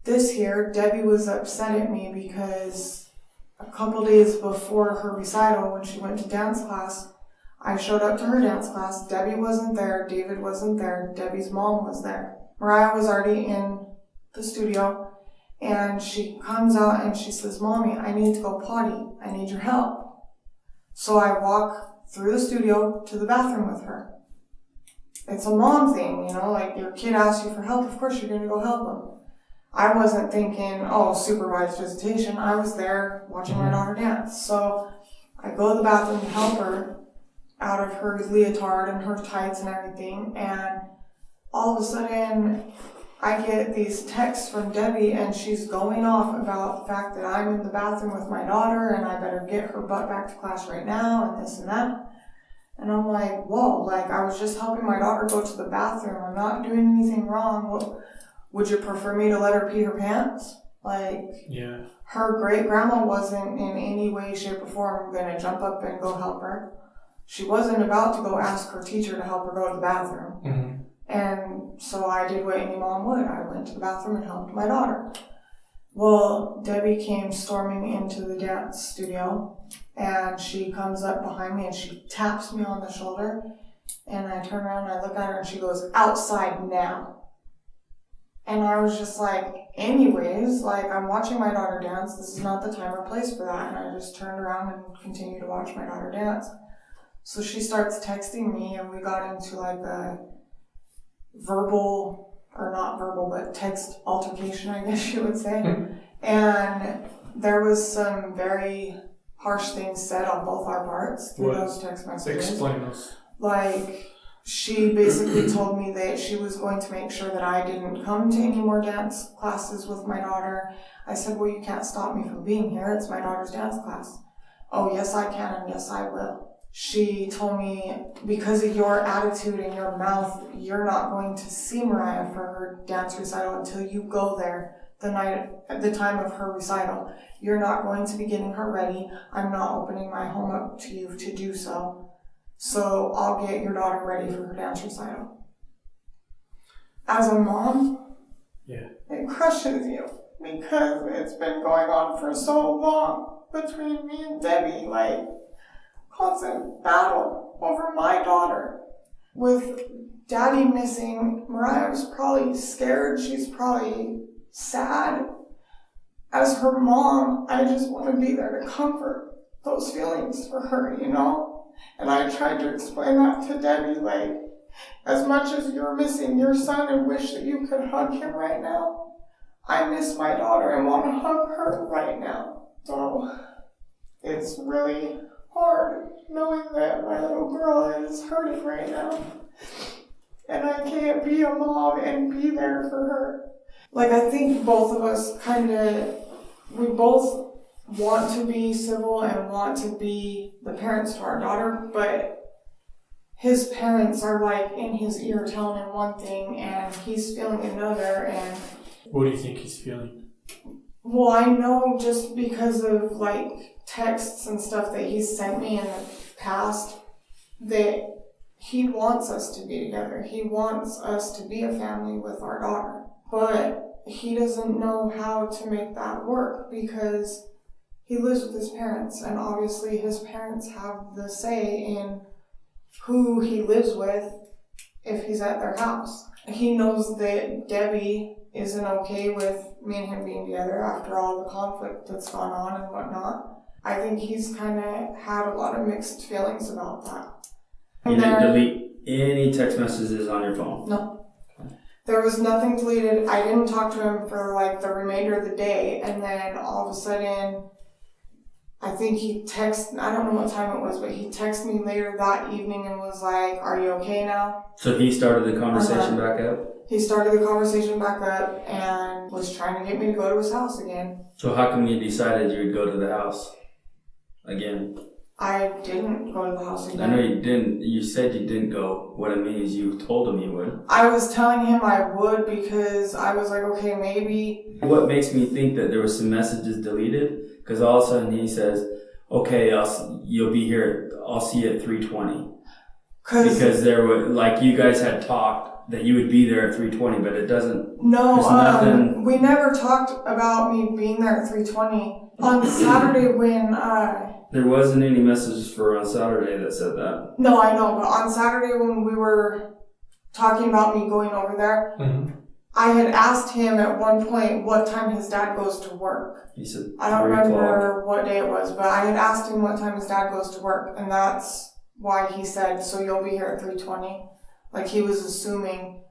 this year, Debbie was upset at me because a couple days before her recital, when she went to dance class, I showed up to her dance class. Debbie wasn't there. David wasn't there. Debbie's mom was there. Mariah was already in the studio, and she comes out and she says, Mommy, I need to go potty. I need your help. So I walk through the studio to the bathroom with her. It's a mom thing, you know, like your kid asks you for help, of course you're going to go help them. I wasn't thinking, oh, supervised visitation. I was there watching my daughter dance. So I go to the bathroom to help her out of her leotard and her tights and everything. And all of a sudden, I get these texts from Debbie, and she's going off about the fact that I'm in the bathroom with my daughter and I better get her butt back to class right now and this and that. And I'm like, whoa, like I was just helping my daughter go to the bathroom. I'm not doing anything wrong. Well, would you prefer me to let her pee her pants? Like, her great grandma wasn't in any way, shape, or form going to jump up and go help her. She wasn't about to go ask her teacher to help her go to the bathroom. And so I did what any mom would. I went to the bathroom and helped my daughter. Well, Debbie came storming into the dance studio, and she comes up behind me and she taps me on the shoulder, and I turn around and I look at her and she goes, "Outside now." And I was just like, anyways, like, I'm watching my daughter dance. This is not the time or place for that. And I just turned around and continued to watch my daughter dance. So she starts texting me, and we got into like a verbal, or not verbal, but text altercation, I guess you would say. And there was some very harsh things said on both our parts through those text messages. Explain those. Like, she basically told me that she was going to make sure that I didn't come to any more dance classes with my daughter. I said, "Well, you can't stop me from being here. It's my daughter's dance class." "Oh, yes, I can, and yes, I will." She told me, "Because of your attitude and your mouth, you're not going to see Mariah for her dance recital until you go there the time of her recital. You're not going to be getting her ready. I'm not opening my home up to you to do so. So I'll get your daughter ready for her dance recital." As a mom, it crushes you because it's been going on for so long between me and Debbie, like constant battle over my daughter. With Daddy missing, Mariah was probably scared. She's probably sad. As her mom, I just want to be there to comfort those feelings for her, you know? And I tried to explain that to Debbie, like, as much as you're missing your son and wish that you could hug him right now, I miss my daughter and want to hug her right now. So it's really hard knowing that my little girl is hurting right now. And I can't be a mom and be there for her. Like, I think both of us we both want to be civil and want to be the parents to our daughter, but his parents are like in his ear telling him one thing and he's feeling another. And what do you think he's feeling? Well, I know just because of like texts and stuff that he's sent me in the past that he wants us to be together. He wants us to be a family with our daughter, but he doesn't know how to make that work because he lives with his parents, and obviously his parents have the say in who he lives with if he's at their house. He knows that Debbie isn't okay with me and him being together after all the conflict that's gone on and whatnot. I think he's kind of had a lot of mixed feelings about that. You didn't delete any text messages on your phone? No. There was nothing deleted. I didn't talk to him for like the remainder of the day, and then all of a sudden, I think I don't know what time it was, but he texted me later that evening and was like, "Are you okay now?" So he started the conversation back up? He started the conversation back up and was trying to get me to go to his house again. So how come you decided you would go to the house again? I didn't go to the house again. I know you didn't. You said you didn't go. What I mean is you told him you would. I was telling him I would because I was like, okay, maybe. What makes me think that there were some messages deleted? Because all of a sudden he says, "Okay, you'll be here. I'll see you at 3:20." Because there were, like, you guys had talked that you would be there at 3:20, but it doesn't. No, we never talked about me being there at 3:20 on Saturday when. There wasn't any messages for on Saturday that said that. No, I know, but on Saturday when we were talking about me going over there, I had asked him at one point what time his dad goes to work. He said I don't remember what day it was, but I had asked him what time his dad goes to work, and that's why he said, "So you'll be here at 3:20. Like, he was assuming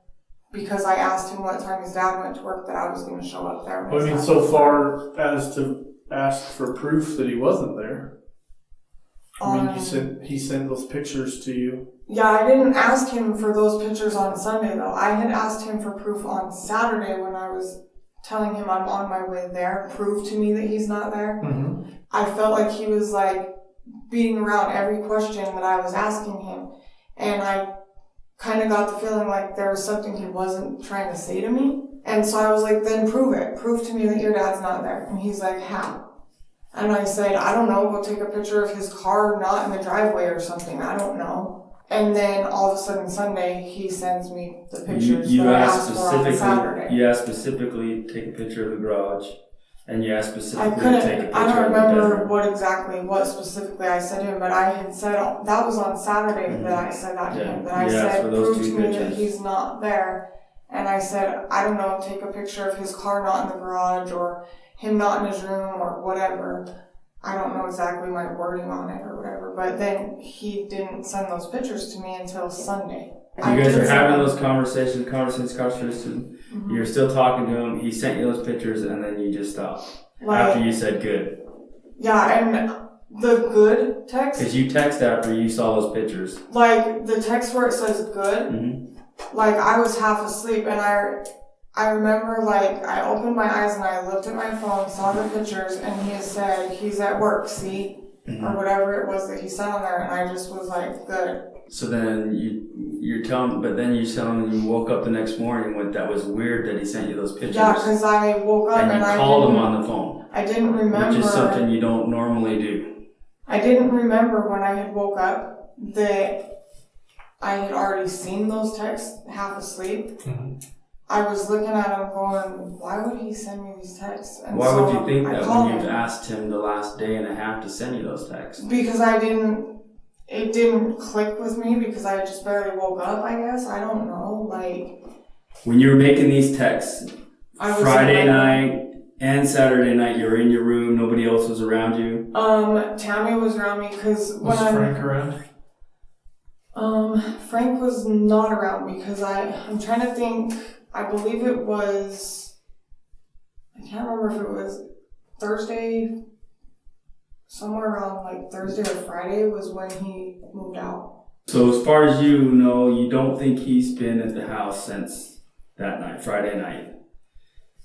because I asked him what time his dad went to work that I was going to show up there. I mean, so far as to ask for proof that he wasn't there. I mean, he sent those pictures to you. Yeah, I didn't ask him for those pictures on Sunday, though. I had asked him for proof on Saturday when I was telling him I'm on my way there. Prove to me that he's not there. I felt like he was, like, beating around every question that I was asking him. And I kind of got the feeling like there was something he wasn't trying to say to me. And so I was like, then prove it. Prove to me that your dad's not there. And he's like, how? And I said, I don't know, go take a picture of his car not in the driveway or something. I don't know. And then all of a sudden Sunday, he sends me the pictures You that I asked asked for on Saturday. You asked specifically to take a picture of the garage, and you asked I specifically to couldn't, take a picture I don't of the remember bedroom. what specifically I said to him, but I had said, that was on Saturday that I said that to him, that I You asked said, for those prove two to me that pictures. he's not there. And I said, I don't know, take a picture of his car not in the garage, or him not in his room, or whatever. I don't know exactly my wording on it or whatever, but then he didn't send those pictures to me until Sunday. You guys are having those conversations. Mm-hmm. You're still talking to him. He sent you those pictures, and then you just stopped after you said good. Yeah, and the good text. Because you text after you saw those pictures. Like the text where it says good. Mm-hmm. Like I was half asleep, and I remember, like, I opened my eyes and I looked at my phone, saw the pictures, and he had said, he's at work, see? Mm-hmm. Or whatever it was that he said on there, and I just was like, good. So then you're telling you woke up the next morning when that was weird that he sent you those pictures. Yeah, because I woke up and I called him on the phone. I didn't remember. Which is something you don't normally do. I didn't remember when I had woke up that I had already seen those texts half asleep. Mm-hmm. I was looking at him going, why would he send me these texts? And why so would you think I that called when you've him. asked him the last day and a half to send you those texts? Because it didn't click with me because I just barely woke up, I guess. I don't know, like. When you were making these texts, Friday night and Saturday night, you were in your room, nobody else was around you? Tammy was around me because Was Frank around? Frank was not around because I'm trying to think. I believe it was, I can't remember if it was Thursday, somewhere around like Thursday or Friday was when he moved out. So as far as you know, you don't think he's been at the house since that night, Friday night?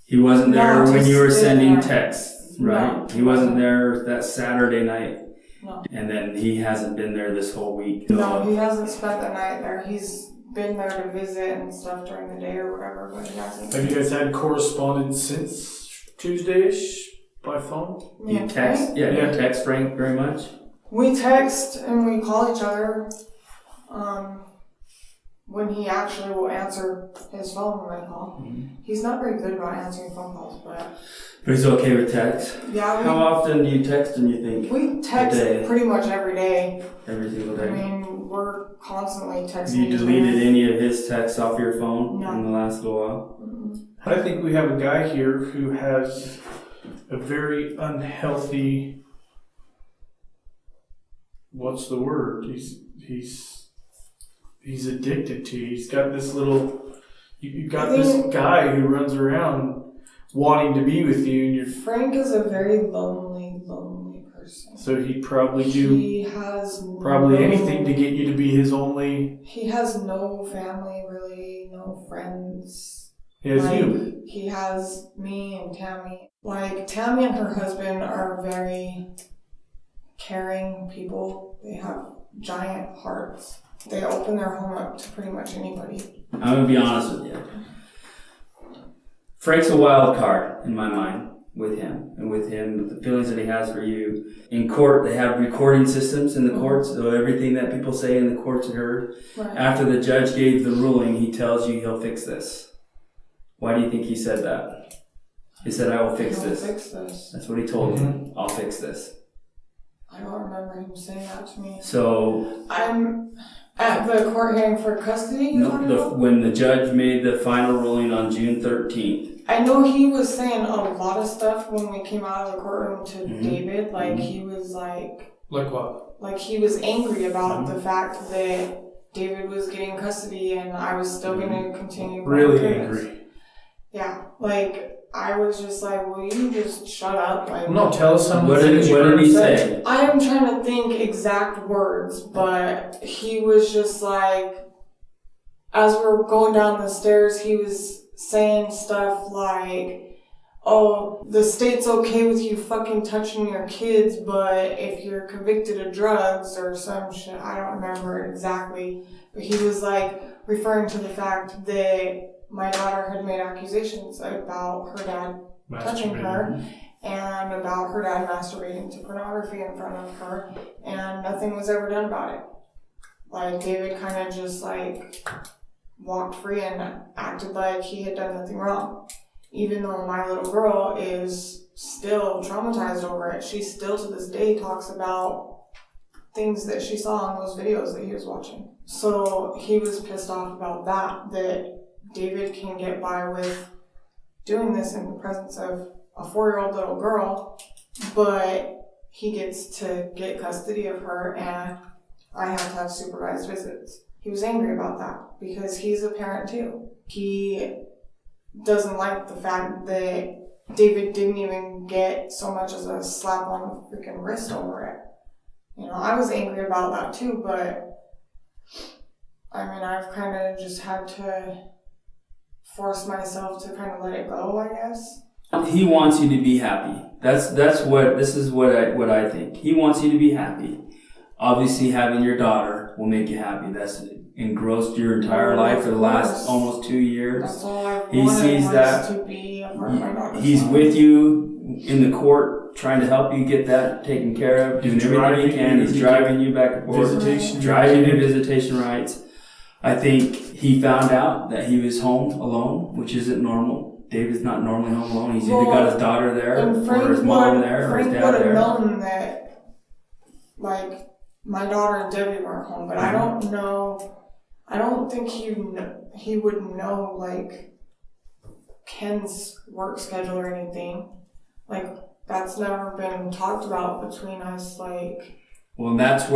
He wasn't there when you were sending texts, right? No, he wasn't there that Saturday night? No. And then he hasn't been there this whole week? No, he hasn't spent the night there. He's been there to visit and stuff during the day or whatever, but he hasn't. Have you guys had correspondence since Tuesday-ish by phone? You text? Yeah, you text Frank very much? We text and we call each other when he actually will answer his phone when I call. Mm-hmm. He's not very good about answering phone calls, but he's okay with text? Yeah. How often do you text him, you think? We text pretty much every day. Every single day? I mean, we're constantly texting. Have you deleted any of his texts off your phone No. in the last little while? Mm-hmm. I think we have a guy here who has a very unhealthy. What's the word? He's addicted to you. He's got this little. You got this guy who runs around wanting to be with you, and you're. Frank is a very lonely person. So he'd probably do. He has probably anything to get you to be his only. He has no family, really, no friends. He has you. He has me and Tammy. Like, Tammy and her husband are very caring people. They have giant hearts. They open their home up to pretty much anybody. I'm going to be honest with you. Frank's a wild card in my mind with him, with the feelings that he has for you. In court, they have recording systems in the courts, so everything that people say in the courts are heard. Right. After the judge gave the ruling, he tells you he'll fix this. Why do you think he said that? He said, I will fix this. Fix this. That's what he told you. I'll fix this. I don't remember him saying that to me. So I'm at the court hearing for custody. When the judge made the final ruling on June 13th. I know he was saying a lot of stuff when we came out of the courtroom to David. Like he was like. Like what? Like he was angry about the fact that David was getting custody and I was still going to continue. Really angry. Yeah, like. I was just like, will you just shut up? Like, no, tell us something. What did he say? I am trying to think exact words, but he was just like, as we're going down the stairs, he was saying stuff like, oh, the state's okay with you fucking touching your kids, but if you're convicted of drugs or some shit, I don't remember exactly, but he was like referring to the fact that my daughter had made accusations about her dad touching her and about her dad masturbating to pornography in front of her, and nothing was ever done about it. Like, David kind of just, like, walked free and acted like he had done nothing wrong. Even though my little girl is still traumatized over it. She still to this day talks about things that she saw in those videos that he was watching. So he was pissed off about that David can get by with doing this in the presence of a 4-year-old little girl, but he gets to get custody of her and I have to have supervised visits. He was angry about that because he's a parent too. He doesn't like the fact that David didn't even get so much as a slap on the freaking wrist over it. You know, I was angry about that too, but I mean, I've kind of just had to force myself to kind of let it go, I guess. He wants you to be happy. This is what I think. He wants you to be happy. Obviously, having your daughter will make you happy. That's engrossed your entire life for the last almost 2 years. That's all I wanted. He sees that. To be a part of my daughter's He's life. with you in the court, trying to help you get that taken care of, doing everything he can. He's driving you back and forth, driving you visitation rights. I think he found out that he was home alone, which isn't normal. David's not normally home alone. He's either got his daughter there, or his mom there, or his dad there. Frank would have known that, like, my daughter and Debbie weren't home, but I don't know. I don't think he would know, like, Ken's work schedule or anything. Like, that's never been talked about between us, like. Well, that's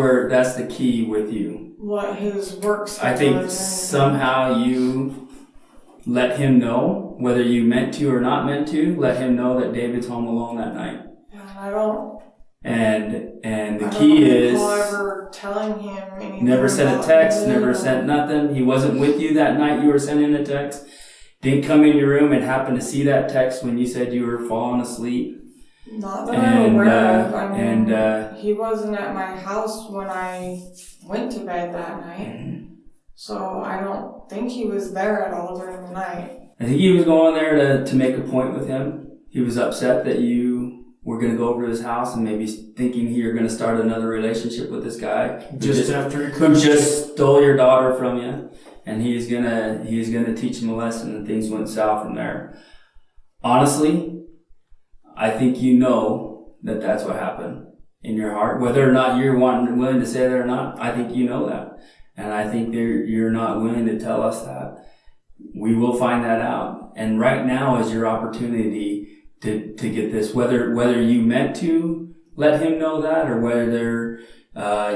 the key with you. What his work schedule I think is. somehow you let him know, whether you meant to or not meant to, let him know that David's home alone that night. Yeah, I don't. And the key is ever telling him anything. Never sent a text, it. never sent nothing. He wasn't with you that night you were sending a text. Didn't come in your room and happen to see that text when you said you were falling asleep. Not that I'm aware of. I mean, he wasn't at my house when I went to bed that night. So I don't think he was there at all during the night. I think he was going there to make a point with him. He was upset that you were going to go over to his house and maybe thinking you're going to start another relationship with this guy who just stole your daughter from you, and he's gonna teach him a lesson, and things went south from there. Honestly, I think you know that that's what happened in your heart, whether or not you're willing to say that or not. I think you know that, and I think you're not willing to tell us that. We will find that out, and right now is your opportunity to get this, whether you meant to let him know that, or whether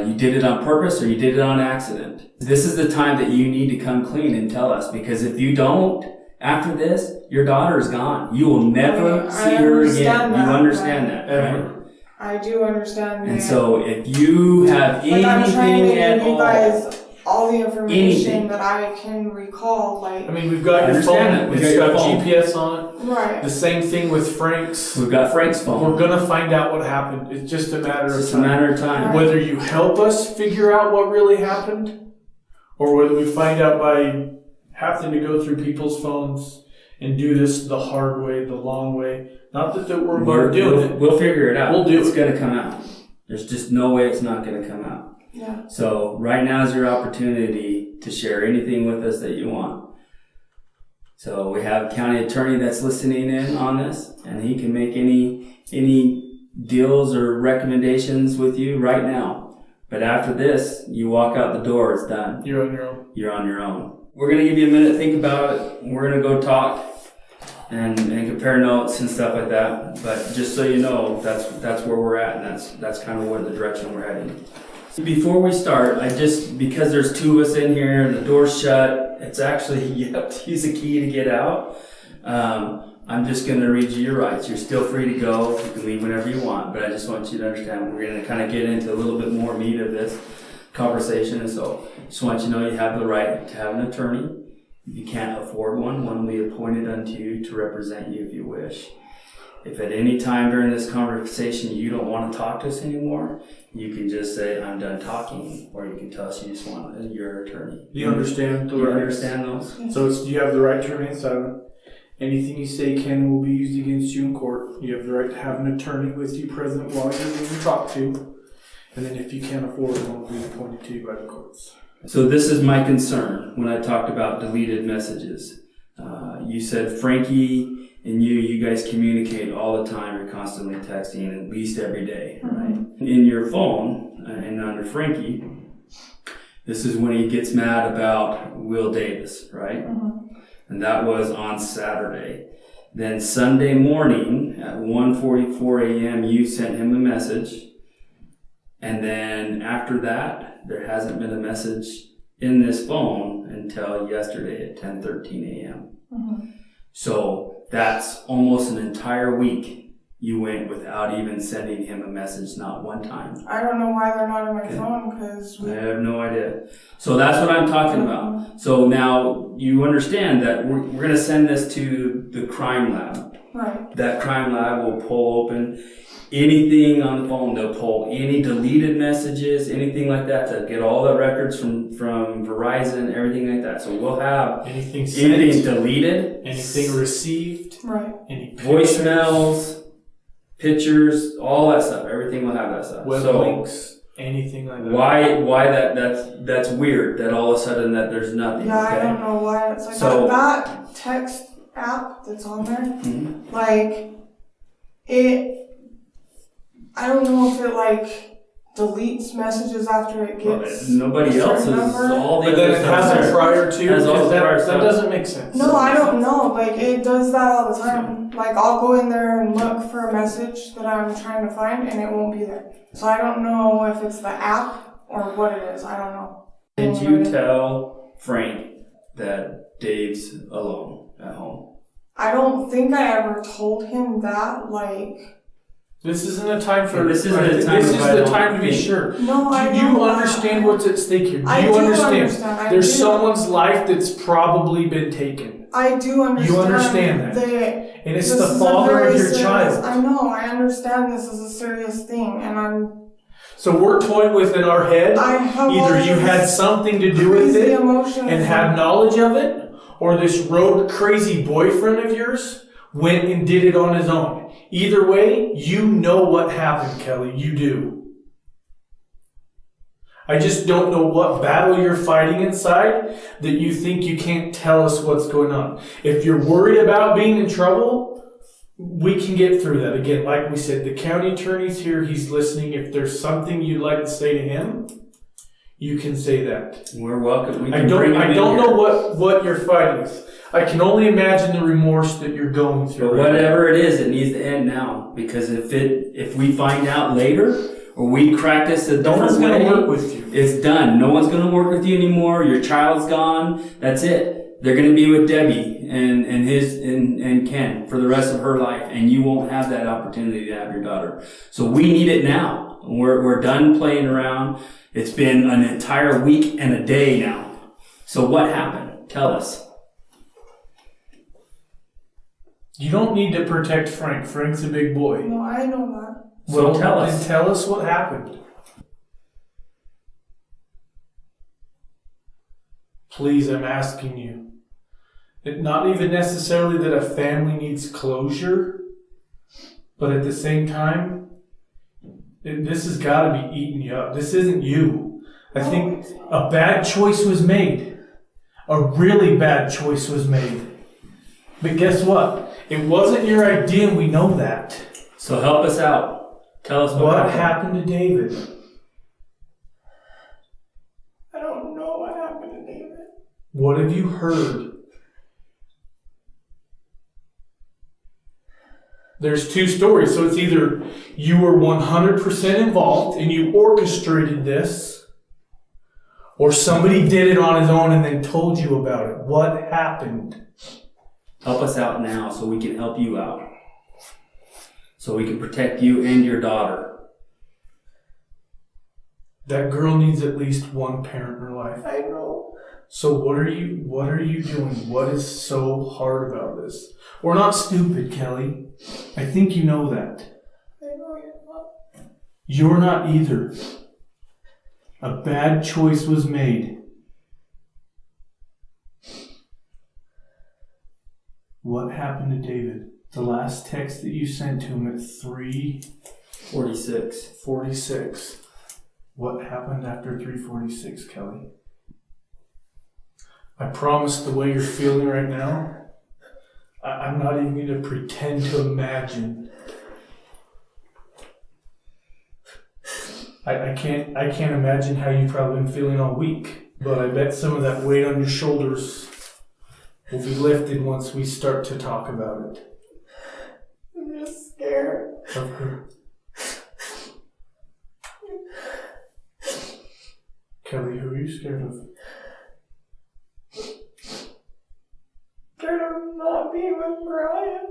you did it on purpose or you did it on accident. This is the time that you need to come clean and tell us, because if you don't, after this, your daughter is gone. You will never see her again. You understand that, right? I do understand that. And so if you have anything I'm trying to give you all, guys all the information that I can recall. Like, I mean, we've got your phone. We've got GPS on it. Right. The same thing with Frank's. We've got Frank's phone. We're gonna find out what happened. It's just a matter of time. a matter of time. Whether you help us figure out what really happened, or whether we find out by having to go through people's phones and do this the hard way, the long way. Not that we're doing it. We'll figure it out. We'll do it. It's gonna come out. There's just no way it's not gonna come out. Yeah. So right now is your opportunity to share anything with us that you want. So we have a county attorney that's listening in on this, and he can make any deals or recommendations with you right now. But after this, you walk out the door, it's done. You're on your own. You're on your own. We're gonna give you a minute to think about it. We're gonna go talk and compare notes and stuff like that. But just so you know, that's where we're at, and that's kind of where the direction we're heading. Before we start, because there's two of us in here and the door's shut, it's actually, you have to use a key to get out. I'm just going to read you your rights. You're still free to go. You can leave whenever you want, but I just want you to understand we're going to kind of get into a little bit more meat of this conversation. And so just want you to know you have the right to have an attorney. If you can't afford one will be appointed unto you to represent you if you wish. If at any time during this conversation you don't want to talk to us anymore, you can just say, I'm done talking, or you can tell us you just want your attorney. Do you understand Do you understand those? So you have the right to remain silent. Anything you say can will be used against you in court. You have the right to have an attorney with you present while you're being talked to. And then if you can't afford one, will be appointed to you by the courts. So this is my concern when I talked about deleted messages. You said Frankie and you guys communicate all the time. You're constantly texting at least every day, right? In your phone and under Frankie, this is when he gets mad about Will Davis, right? And that was on Saturday. Then Sunday morning at 1:44 a.m., you sent him a message. And then after that, there hasn't been a message in this phone until yesterday at 10:13 a.m. So that's almost an entire week you went without even sending him a message, not one time. I don't know why they're not on my phone, because I have no idea. So that's what I'm talking about. So now you understand that we're going to send this to the crime lab. Right. That crime lab will pull open anything on the phone. They'll pull any deleted messages, anything like that, to get all the records from Verizon, everything like that. So we'll have anything deleted, anything received, right? Any voicemails, pictures, all that stuff. Everything will have that stuff. Web links, anything like that. Why that's weird that all of a sudden that there's nothing. Yeah, okay? I don't know why. It's like So- that text app that's on there, Mhm. like I don't know if it like deletes messages after it gets Nobody a certain else's. number. All the But then other it stuff has there. it prior to, Has all because the prior that stuff. doesn't make sense. No, I don't know. Like it does that all the time. Like I'll go in there and look for a message that I'm trying to find, and it won't be there. So I don't know if it's the app or what it is. I don't know. Did you tell Frank that Dave's alone at home? I don't think I ever told him that. Like. This isn't a time for. This isn't a time This to is buy the one time to be thing. sure. No, I Do know you that. understand what's at stake here? Do I you do understand? I There's do. someone's life that's probably been taken. I do understand. You understand that. And it's this the is a father very of your serious- child. I know. I understand this is a serious thing, and So we're toying with in our head. I have Either all you this had something to do with crazy it emotions and had knowledge of it, or this rogue crazy boyfriend of yours went and did it on his own. Either way, you know what happened, Kelly. You do. I just don't know what battle you're fighting inside that you think you can't tell us what's going on. If you're worried about being in trouble, we can get through that. Again, like we said, the county attorney's here. He's listening. If there's something you'd like to say to him, you can say that. We're welcome. We I can bring him don't in know here. what you're fighting with. I can only imagine the remorse that you're going through. But whatever it is, it needs to end now. Because if we find out later, or we crack this a No one's different going way, to work with you. it's done. No one's going to work with you anymore. Your child's gone. That's it. They're going to be with Debbie and Ken for the rest of her life, and you won't have that opportunity to have your daughter. So we need it now. We're done playing around. It's been an entire week and a day now. So what happened? Tell us. You don't need to protect Frank. Frank's a big boy. No, I know that. So tell us. Then tell us what happened. Please, I'm asking you. Not even necessarily that a family needs closure, but at the same time, this has got to be eating you up. This isn't you. I think a bad choice was made. A really bad choice was made. But guess what? It wasn't your idea, and we know that. So help us out. Tell us What happened to David? I don't know what happened to David. What have you heard? There's two stories, so it's either you were 100% involved and you orchestrated this, or somebody did it on his own and then told you about it. What happened? Help us out now so we can help you out. So we can protect you and your daughter. That girl needs at least one parent in her life. I know. So what are you doing? What is so hard about this? We're not stupid, Kelly. I think you know that. I know you're not. You're not either. A bad choice was made. What happened to David? The last text that you sent to him at 3:46. What happened after 3:46, Kelly? I promise the way you're feeling right now, I'm not even going to pretend to imagine. I can't imagine how you've probably been feeling all week, but I bet some of that weight on your shoulders will be lifted once we start to talk about it. I'm just scared. Of her. Kelly, who are you scared of? Scared of not being with Mariah.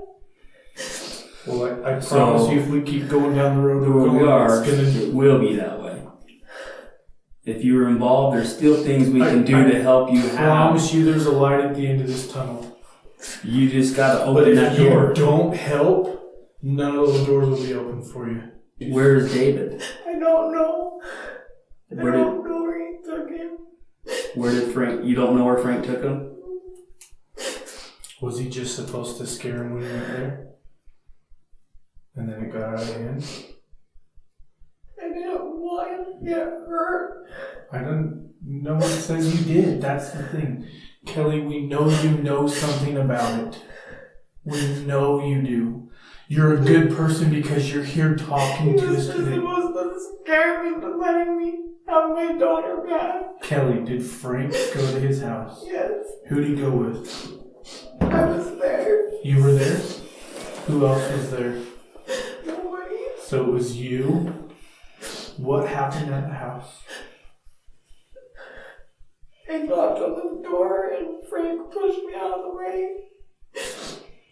Well, I promise you, if we keep going down the road it will be that way. If you were involved, there's still things we can do to help you. I promise you, there's a light at the end of this tunnel. You just gotta open that door. But if you don't help, none of those doors will be open for you. Where is David? I don't know. I Where don't know where he took him. Where did Frank? You don't know where Frank took him? Was he just supposed to scare him when he went there? And then it got out of hand? I didn't want him to get hurt. I don't know what it says you did. That's the thing. Kelly, we know you know something about it. We know you do. You're a good person because you're here talking to us today. He was supposed to scare me into letting me have my daughter back. Kelly, did Frank go to his house? Yes. Who did he go with? I was there. You were there? Who else was there? Nobody. So it was you. What happened at the house? I knocked on the door and Frank pushed me out of the way.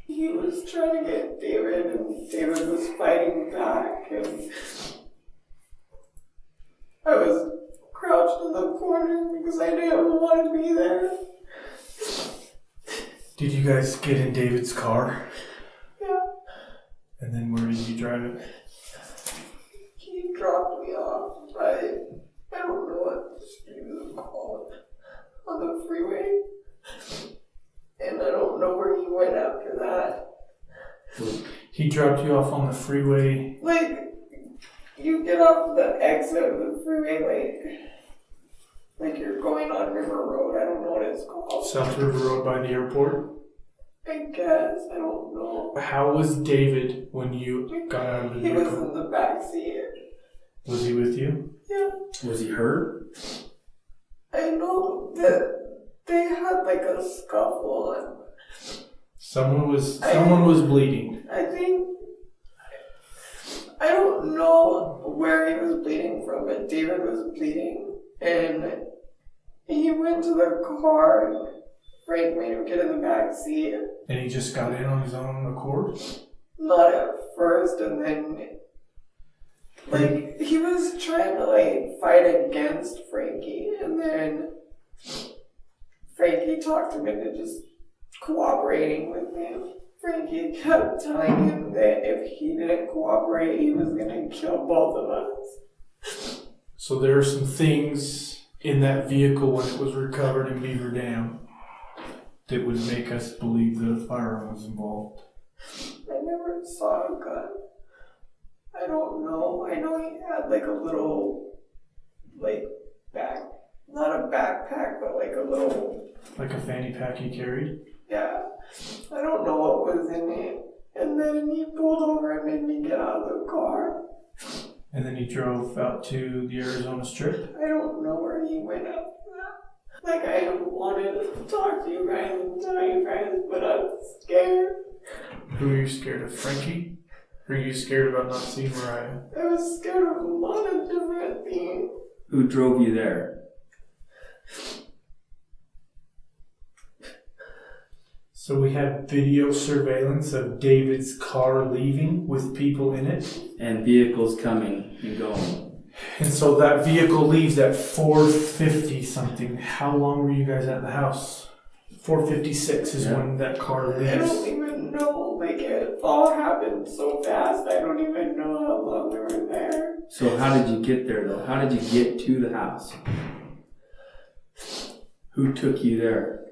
He was trying to get David and David was fighting back and I was crouched in the corner because I didn't want to be there. Did you guys get in David's car? Yeah. And then where did you drive it? He dropped me off by, I don't know what the street is called, on the freeway. And I don't know where he went after that. He dropped you off on the freeway. Like, you get off the exit of the freeway, like you're going on River Road. I don't know what it's called. South River Road by the airport? I guess. I don't know. How was David when you got out of the vehicle? He was in the back seat. Was he with you? Yeah. Was he hurt? I know that they had like a scuffle and Someone was bleeding. I think I don't know where he was bleeding from, but David was bleeding and he went to the car and Frank made him get in the back seat. And he just got in on his own accord? Not at first, and then like he was trying to like fight against Frankie, and then Frankie talked him into just cooperating with him. Frankie kept telling him that if he didn't cooperate, he was gonna kill both of us. So there are some things in that vehicle when it was recovered in Beaver Dam that would make us believe that a firearm was involved. I never saw a gun. I don't know. I know he had like a little, like, not a backpack, but like a little... Like a fanny pack he carried? Yeah. I don't know what was in it. And then he pulled over and made me get out of the car. And then he drove out to the Arizona Strip? I don't know where he went after that. Like, I wanted to talk to you guys and tell you guys, but I'm scared. Who are you scared of? Frankie? Or are you scared about not seeing Mariah? I was scared of a lot of different things. Who drove you there? So we have video surveillance of David's car leaving with people in it. And vehicles coming and going. And so that vehicle leaves at 4:50 something. How long were you guys at the house? 4:56 is when that car leaves. I don't even know. Like, it all happened so fast. I don't even know how long we were there. So how did you get there though? How did you get to the house? Who took you there?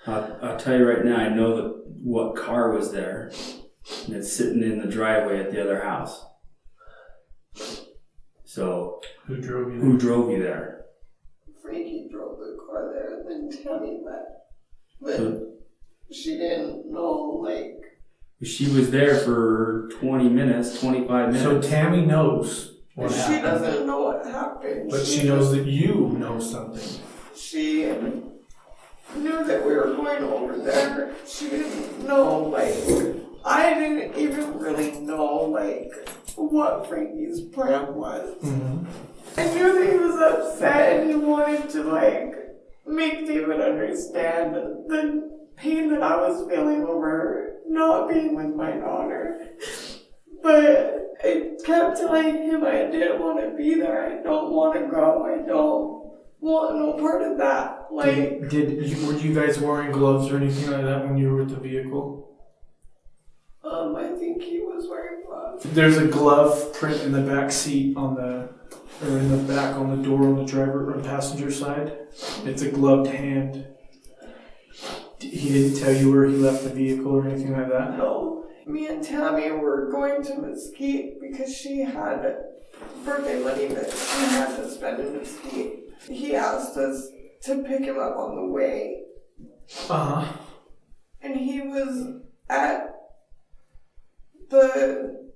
I'll tell you right now, I know what car was there. And it's sitting in the driveway at the other house. So Who drove you there? Who drove you there? Frankie drove the car there, and then Tammy left. But she didn't know, like... She was there for 20 minutes, 25 minutes. So Tammy knows what happened. She doesn't know what happened. But she knows that you know something. She knew that we were going over there. She didn't know, like... I didn't even really know, like, what Frankie's plan was. Mm-hmm. I knew that he was upset and he wanted to, like, make David understand the pain that I was feeling over not being with my daughter. But I kept telling him I didn't want to be there. I don't want to go. I don't want no part of that. Like, were you guys wearing gloves or anything like that when you were with the vehicle? I think he was wearing gloves. There's a glove print in the back seat or in the back on the door on the driver or passenger side. It's a gloved hand. He didn't tell you where he left the vehicle or anything like that? No. Me and Tammy were going to Mesquite because she had birthday money that she had to spend in Mesquite. He asked us to pick him up on the way. Uh-huh. And he was at the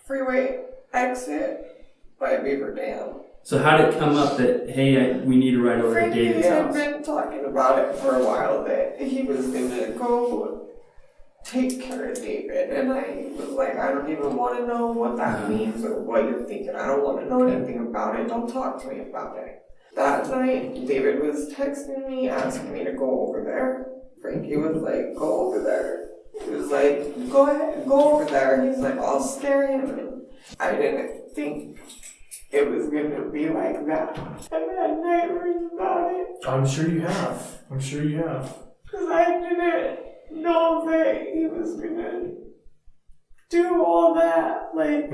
freeway exit by Beaver Dam. So how did it come up that, hey, we need to ride over to Frankie David's had house? been talking about it for a while that he was going to go take care of David. And I was like, I don't even want to know what that means or what you're thinking. I don't want to know anything about it. Don't talk to me about it. That night, David was texting me, asking me to go over there. Frankie was like, go over there. He was like, go ahead, go over there. He's like, I'll scare him. And I didn't think it was going to be like that. I've had nightmares about it. I'm sure you have. Because I didn't know that he was going to do all that. Like,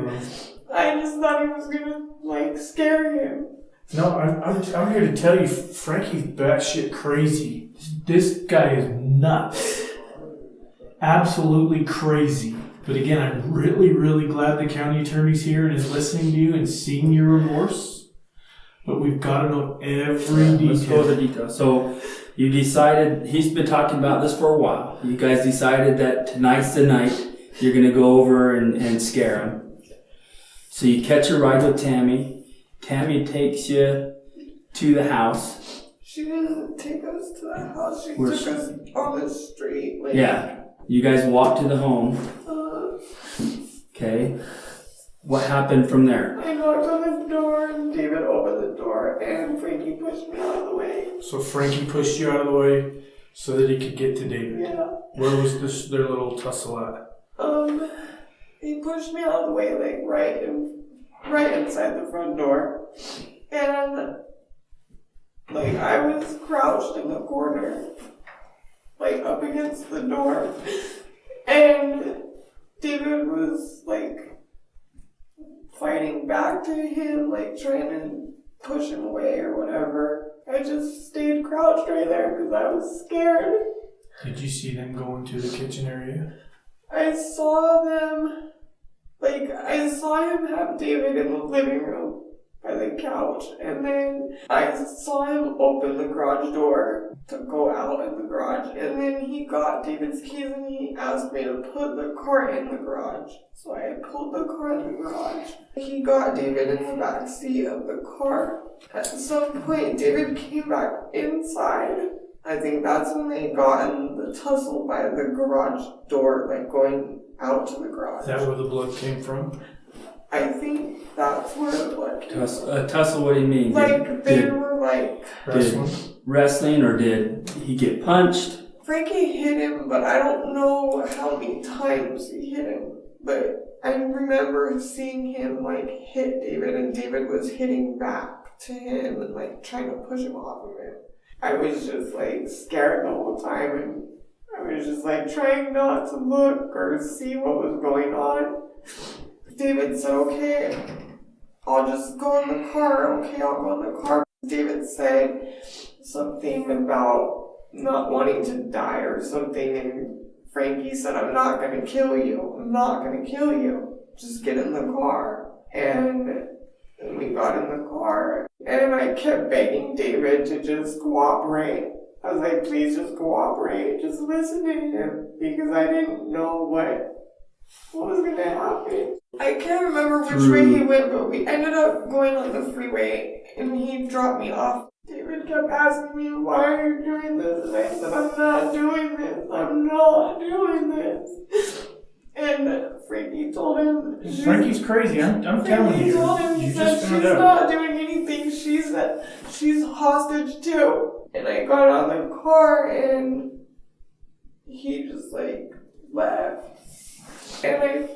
I just thought he was going to, like, scare him. No, I'm here to tell you, Frankie's batshit crazy. This guy is nuts. Absolutely crazy. But again, I'm really, really glad the county attorney's here and is listening to you and seeing your remorse. But we've got to know every detail. Let's go to the details. So you decided, he's been talking about this for a while. You guys decided that tonight's the night you're going to go over and scare him. So you catch a ride with Tammy. Tammy takes you to the house. She didn't take us to the house. She took us on the street. Like, yeah. You guys walked to the home. Okay. What happened from there? I knocked on the door and David opened the door and Frankie pushed me out of the way. So Frankie pushed you out of the way so that he could get to David. Yeah. Where was their little tussle at? He pushed me out of the way, like right inside the front door. And like I was crouched in the corner, like up against the door. And David was like fighting back to him, like trying to push him away or whatever. I just stayed crouched right there because I was scared. Did you see them go into the kitchen area? I saw them, like I saw him have David in the living room by the couch, and then I saw him open the garage door to go out in the garage, and then he got David's keys and he asked me to put the car in the garage. So I pulled the car in the garage. He got David in the back seat of the car. At some point, David came back inside. I think that's when they got in the tussle by the garage door, like going out to the garage. Is that where the blood came from? I think that's where the blood came from. Tussle, what do you mean? Like, they were like... Wrestling, or did he get punched? Frankie hit him, but I don't know how many times he hit him. But I remember seeing him, like, hit David, and David was hitting back to him and, like, trying to push him off of him. I was just, like, scared the whole time, and I was just, like, trying not to look or see what was going on. David said, okay, I'll just go in the car. Okay, I'll go in the car. David said something about not wanting to die or something, and Frankie said, I'm not going to kill you. I'm not going to kill you. Just get in the car. And And we got in the car, and I kept begging David to just cooperate. I was like, please just cooperate, just listen to him, because I didn't know what was going to happen. I can't remember which way he went, but we ended up going on the freeway, and he dropped me off. David kept asking me, why are you doing this? And I said, I'm not doing this. I'm not doing this. And Frankie told him... Frankie's crazy. I'm telling you. Told him, You said just found she's out. not doing anything. She said she's hostage too. And I got out of the car and he just like left. And I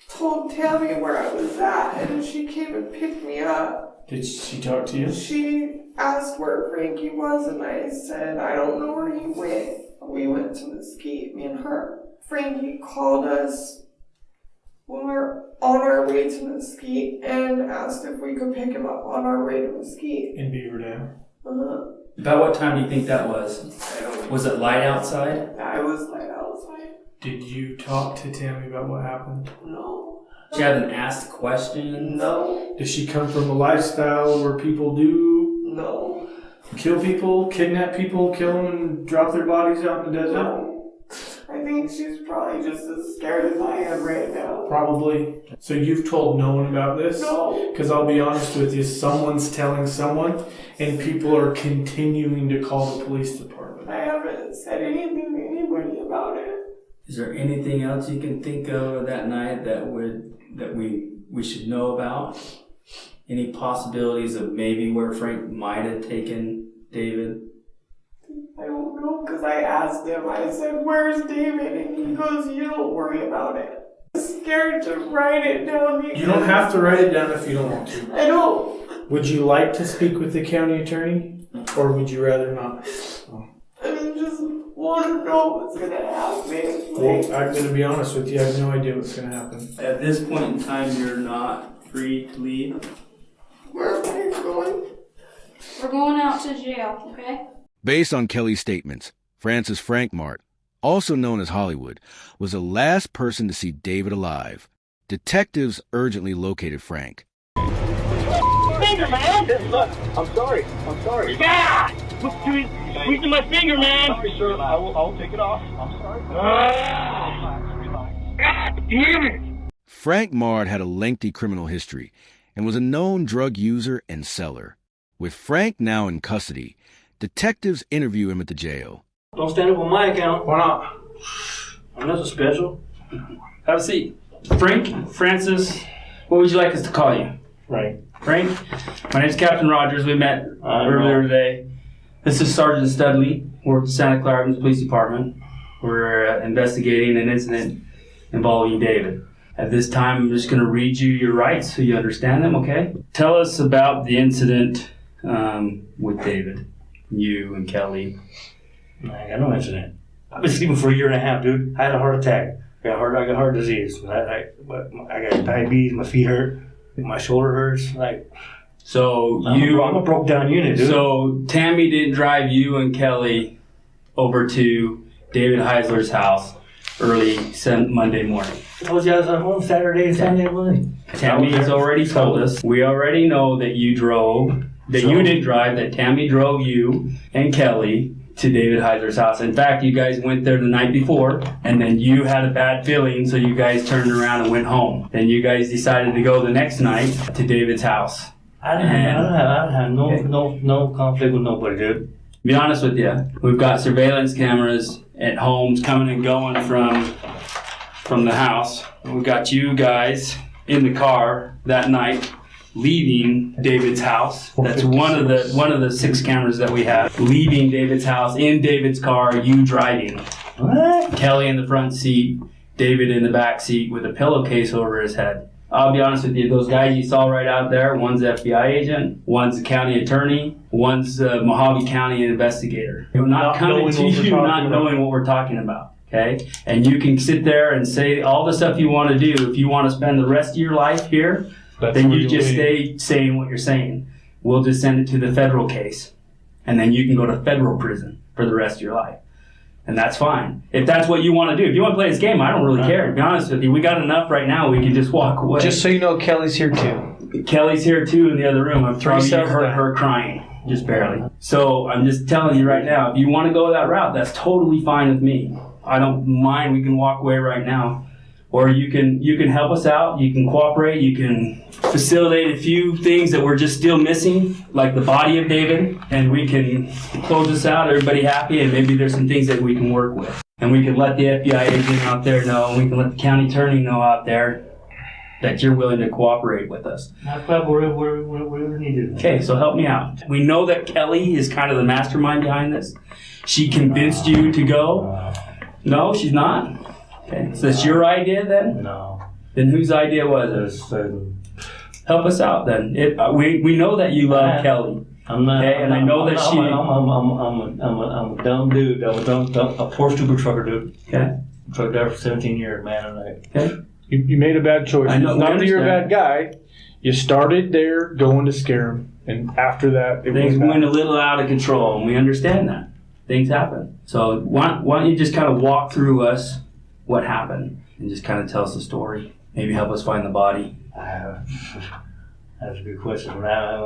told Tammy where I was at and she came and picked me up. Did she talk to you? She asked where Frankie was and I said, I don't know where he went. We went to Mesquite, me and her. Frankie called us when we were on our way to Mesquite and asked if we could pick him up on our way to Mesquite. In Beaver Dam. About what time do you think that was? Was it light outside? I was light outside. Did you talk to Tammy about what happened? No. She hadn't asked questions? No. Does she come from a lifestyle where people do? No. Kill people, kidnap people, kill them and drop their bodies out in the desert? No. I think she's probably just as scared as I am right now. Probably. So you've told no one about this? No. Because I'll be honest with you, someone's telling someone, and people are continuing to call the police department. I haven't said anything to anybody about it. Is there anything else you can think of that night that we should know about? Any possibilities of maybe where Frank might have taken David? I don't know, because I asked him, I said, where's David? And he goes, you don't worry about it. I'm scared to write it down. You don't have to write it down if you don't want to. I don't. Would you like to speak with the county attorney? Or would you rather not? I mean, just want to know what's going to happen. Well, I'm going to be honest with you, I have no idea what's going to happen. At this point in time, you're not free to leave? Where am I going? We're going out to jail, okay? Based on Kelly's statements, Francis Frankmart, also known as Hollywood, was the last person to see David alive. Detectives urgently located Frank. Finger, man! I'm sorry. Yeah! Squeezing my finger, man! I'm sorry, sir. I'll take it off. I'm sorry. God damn it! Frank Mard had a lengthy criminal history and was a known drug user and seller. With Frank now in custody, detectives interview him at the jail. Don't stand up on my account. Why not? I'm nothing special. Have a seat. Francis, what would you like us to call you? Right. Frank, my name's Captain Rogers. We met earlier today. This is Sergeant Studley. We're at the Santa Clara Police Department. We're investigating an incident involving David. At this time, I'm just going to read you your rights so you understand them, okay? Tell us about the incident with David, you and Kelly. I got no incident. I've been sleeping for a year and a half, dude. I had a heart attack. I got heart disease. I got diabetes. My feet hurt. My shoulder hurts. So I'm a broke down unit, dude. So Tammy didn't drive you and Kelly over to David Heisler's house early Monday morning. I told you I was at home Saturday and Sunday morning. Tammy has already told us. We already know that you drove. You didn't drive. That Tammy drove you and Kelly to David Heisler's house. In fact, you guys went there the night before, and then you had a bad feeling, so you guys turned around and went home. Then you guys decided to go the next night to David's house. I don't have no conflict with nobody, dude. To be honest with you, we've got surveillance cameras at homes coming and going from the house. We've got you guys in the car that night leaving David's house. That's one of the 6 cameras that we have. Leaving David's house in David's car, you driving. What? Kelly in the front seat, David in the back seat with a pillowcase over his head. I'll be honest with you, those guys you saw right out there, one's an FBI agent, one's a county attorney, one's a Mojave County investigator. They're not coming to you not knowing what we're talking about. Okay? And you can sit there and say all the stuff you want to do. If you want to spend the rest of your life here, then you just stay saying what you're saying. We'll just send it to the federal case. And then you can go to federal prison for the rest of your life. And that's fine. If that's what you want to do. If you want to play this game, I don't really care. To be honest with you, we got enough right now. We can just walk away. Just so you know, Kelly's here too. Kelly's here too in the other room. I've probably cells heard down. her crying. Just barely. So I'm just telling you right now, if you want to go that route, that's totally fine with me. I don't mind. We can walk away right now. Or you can help us out. You can cooperate. You can facilitate a few things that we're just still missing, like the body of David, and we can close this out. Everybody happy, and maybe there's some things that we can work with, and we can let the FBI agent out there know. And we can let the county attorney know out there that you're willing to cooperate with us. Whatever needed. Okay, so help me out. We know that Kelly is kind of the mastermind behind this. She convinced you to go. No, she's not. Okay, so that's your idea then? No. Then whose idea was it? Help us out then. We know that you love Kelly. I'm not. Okay, and I know that she. I'm a dumb dude. I'm a poor stupid trucker dude. Okay. Truck driver for 17 years, man. And okay. You made a bad choice. I know, Not that you're a bad guy. You started there going to scare him, and after that, things went a little out of control, and we understand that. Things happen. So why don't you just kind of walk through us what happened and just kind of tell us the story. Maybe help us find the body. That's a good question. I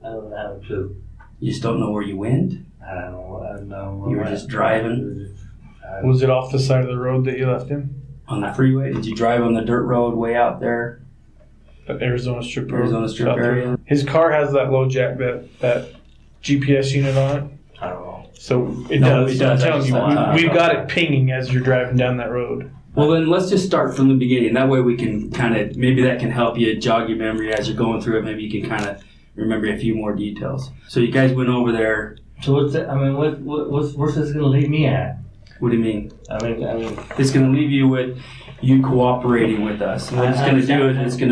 don't have a clue. You just don't know where you went? I don't know. You were just driving? Was it off the side of the road that you left him? On the freeway? Did you drive on the dirt road way out there? That Arizona Strip road. Arizona Strip area? His car has that low jack, that GPS unit on it. I don't know. So it No, does. it does. I'm telling you, we've got it pinging as you're driving down that road. Well, then let's just start from the beginning. That way we can kind of, maybe that can help you jog your memory as you're going through it. Maybe you can kind of remember a few more details. So you guys went over there. So what's that? I mean, what's this going to leave me at? What do you mean? I mean, it's going to leave you with you cooperating with us. And what it's going to do is it's going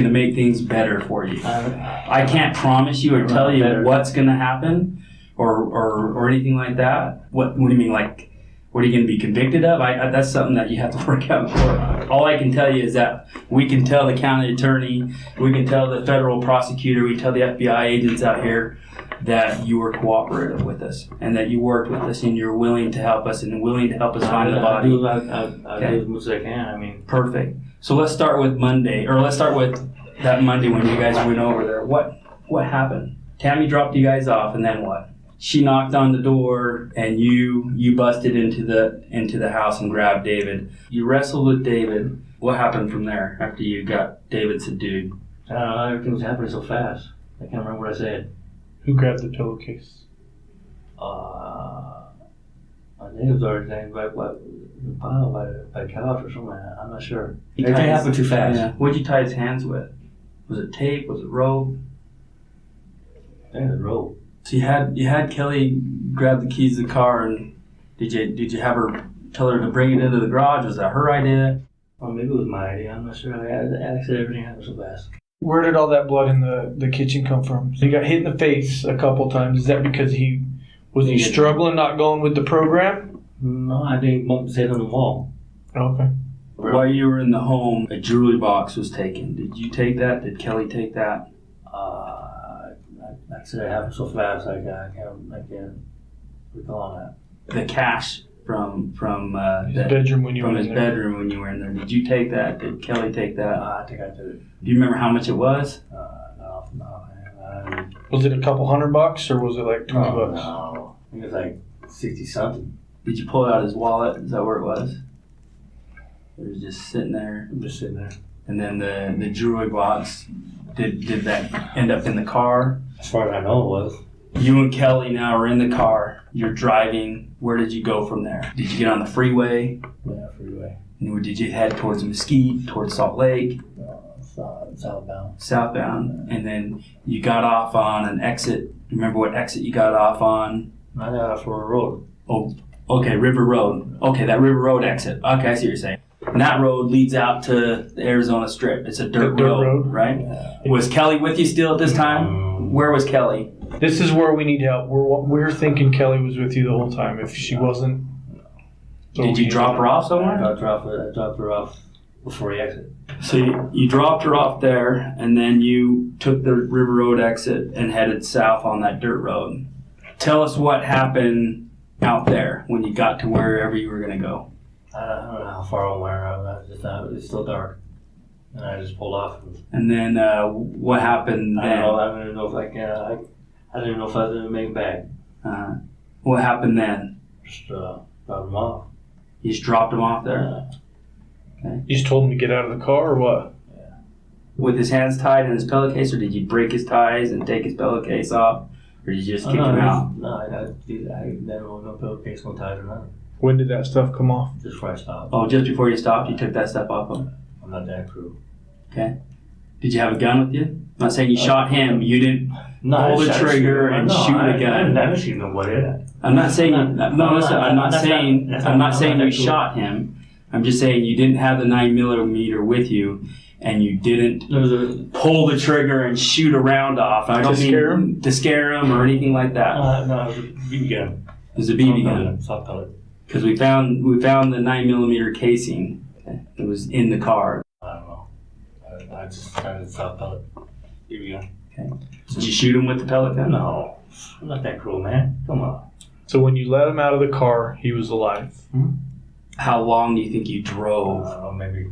to make things better for you. I can't promise you or tell you what's going to happen or anything like that. What do you mean? Like, what are you going to be convicted of? That's something that you have to work out for. All I can tell you is that we can tell the county attorney, we can tell the federal prosecutor, we tell the FBI agents out here that you were cooperative with us and that you worked with us and you're willing to help us and willing to help us find the body. I'll do as much as I can. I mean, perfect. So let's start with Monday, or let's start with that Monday when you guys went over there. What happened? Tammy dropped you guys off, and then what? She knocked on the door, and you busted into the house and grabbed David. You wrestled with David. What happened from there after you got David subdued? I don't know. Everything was happening so fast. I can't remember what I said. Who grabbed the pillowcase? I think it was already named by couch or something like that. I'm not sure. Everything happened too fast. Yeah. What did you tie his hands with? Was it tape? Was it rope? I think it was rope. So you had Kelly grab the keys to the car, and did you have her tell her to bring it into the garage? Was that her idea? Well, maybe it was my idea. I'm not sure. I said everything happened so fast. Where did all that blood in the kitchen come from? So he got hit in the face a couple times. Is that because he struggling, not going with the program? No, I didn't bump his head on the wall. Okay. While you were in the home, a jewelry box was taken. Did you take that? Did Kelly take that? Like I said, it happened so fast. I can't recall that. The cash from his bedroom when you were in there. Bedroom when you were in there. Did you take that? Did Kelly take that? I think I did it. Do you remember how much it was? No. Was it a couple $100 or was it like $20? No, I think it was like 60 something. Did you pull out his wallet? Is that where it was? It was just sitting there. Just sitting there. And then the jewelry box. Did that end up in the car? As far as I know, it was. You and Kelly now are in the car. You're driving. Where did you go from there? Did you get on the freeway? Yeah, freeway. And did you head towards Mesquite, towards Salt Lake? Southbound. Southbound. And then you got off on an exit. Remember what exit you got off on? I got off for a road. Oh, okay, River Road. Okay, that River Road exit. Okay, I see what you're saying. And that road leads out to the Arizona Strip. It's a dirt road, right? Yeah. Was Kelly with you still at this time? Where was Kelly? This is where we need help. We're thinking Kelly was with you the whole time. If she wasn't... Did you drop her off somewhere? I dropped her off before the exit. So you dropped her off there, and then you took the River Road exit and headed south on that dirt road. Tell us what happened out there when you got to wherever you were gonna go? I don't know how far away I was. It's still dark. And I just pulled off. And then what happened then? I don't even know if I can. I didn't know if I was going to make it back. What happened then? Just dropped him off. You just dropped him off there? Okay. You just told him to get out of the car or what? Yeah. With his hands tied in his pillowcase, or did you break his ties and take his pillowcase off? Or did you just kick him out? No, I never no pillowcase, no ties or nothing. When did that stuff come off? Just before I stopped. Oh, just before you stopped, you took that stuff off him? I'm not that cruel. Okay. Did you have a gun with you? I'm not saying you shot him. You didn't pull the trigger and shoot a gun. I never seen nobody. I'm not saying. I'm not saying you shot him. I'm just saying you didn't have the 9mm with you, and you didn't pull the trigger and shoot a round off. I don't mean to scare him or anything like that. No, it was a BB gun. It was a BB gun. Soft pellet. Because we found the 9mm casing. It was in the car. I don't know. I just tried to soft pellet. BB gun. Okay. Did you shoot him with the pellet gun? No. I'm not that cruel, man. Come on. So when you let him out of the car, he was alive. How long do you think you drove? I don't know, maybe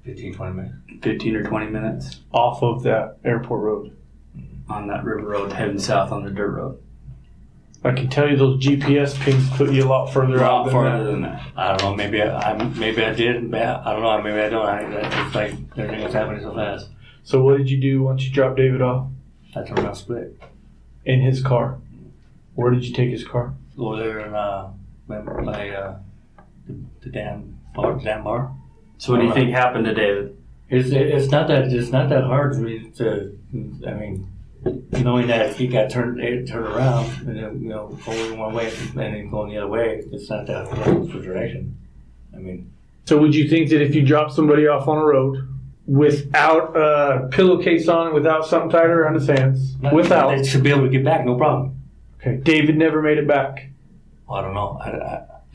15, 20 minutes. 15 or 20 minutes? Off of that airport road. On that river road, heading south on the dirt road. I can tell you those GPS pings put you a lot further out than that. I don't know. Maybe I did. I don't know. Maybe I don't. It's like everything was happening so fast. So what did you do once you dropped David off? I turned around split. In his car. Where did you take his car? Over there in the dam bar. So what do you think happened to David? It's not that hard for me to. I mean, knowing that he got turned around and then going one way and then going the other way, it's not that hard for direction. I mean. So would you think that if you dropped somebody off on a road without a pillowcase on, without something tied around his hands, they should be able to get back, no problem. Okay. David never made it back. I don't know.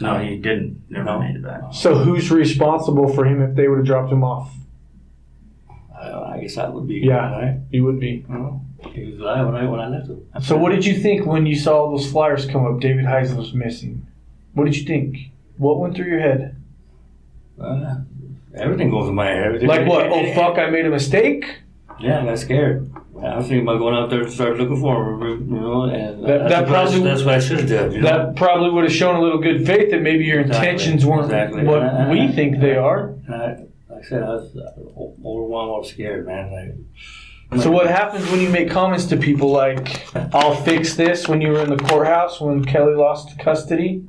No, he didn't. Never made it back. So who's responsible for him if they would have dropped him off? I guess that would be. Yeah, right? He would be. He was alive when I left him. So what did you think when you saw those flyers come up? David Heisler's missing. What did you think? What went through your head? Everything goes in my head. Like what? Oh fuck! I made a mistake. Yeah, I got scared. I was thinking about going out there and start looking for him, and that's what I should have done. That probably would have shown a little good faith that maybe your intentions weren't what we think they are. Like I said, I was overwhelmed, I was scared, man. So what happens when you make comments to people like, I'll fix this, when you were in the courthouse when Kelly lost custody?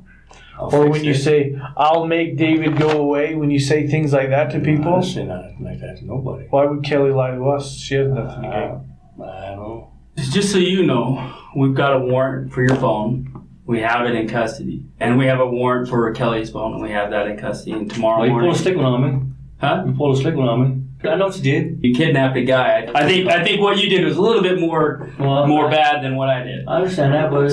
Or when you say, I'll make David go away, when you say things like that to people? I don't say nothing like that to nobody. Why would Kelly lie to us? She has nothing to gain. I don't know. Just so you know, we've got a warrant for your phone. We have it in custody. And we have a warrant for Kelly's phone, and we have that in custody. And tomorrow morning... You pulled a stick one on me. Huh? You pulled a stick one on me. I know what you did. You kidnapped a guy. I think what you did was a little bit more bad than what I did. I understand that, but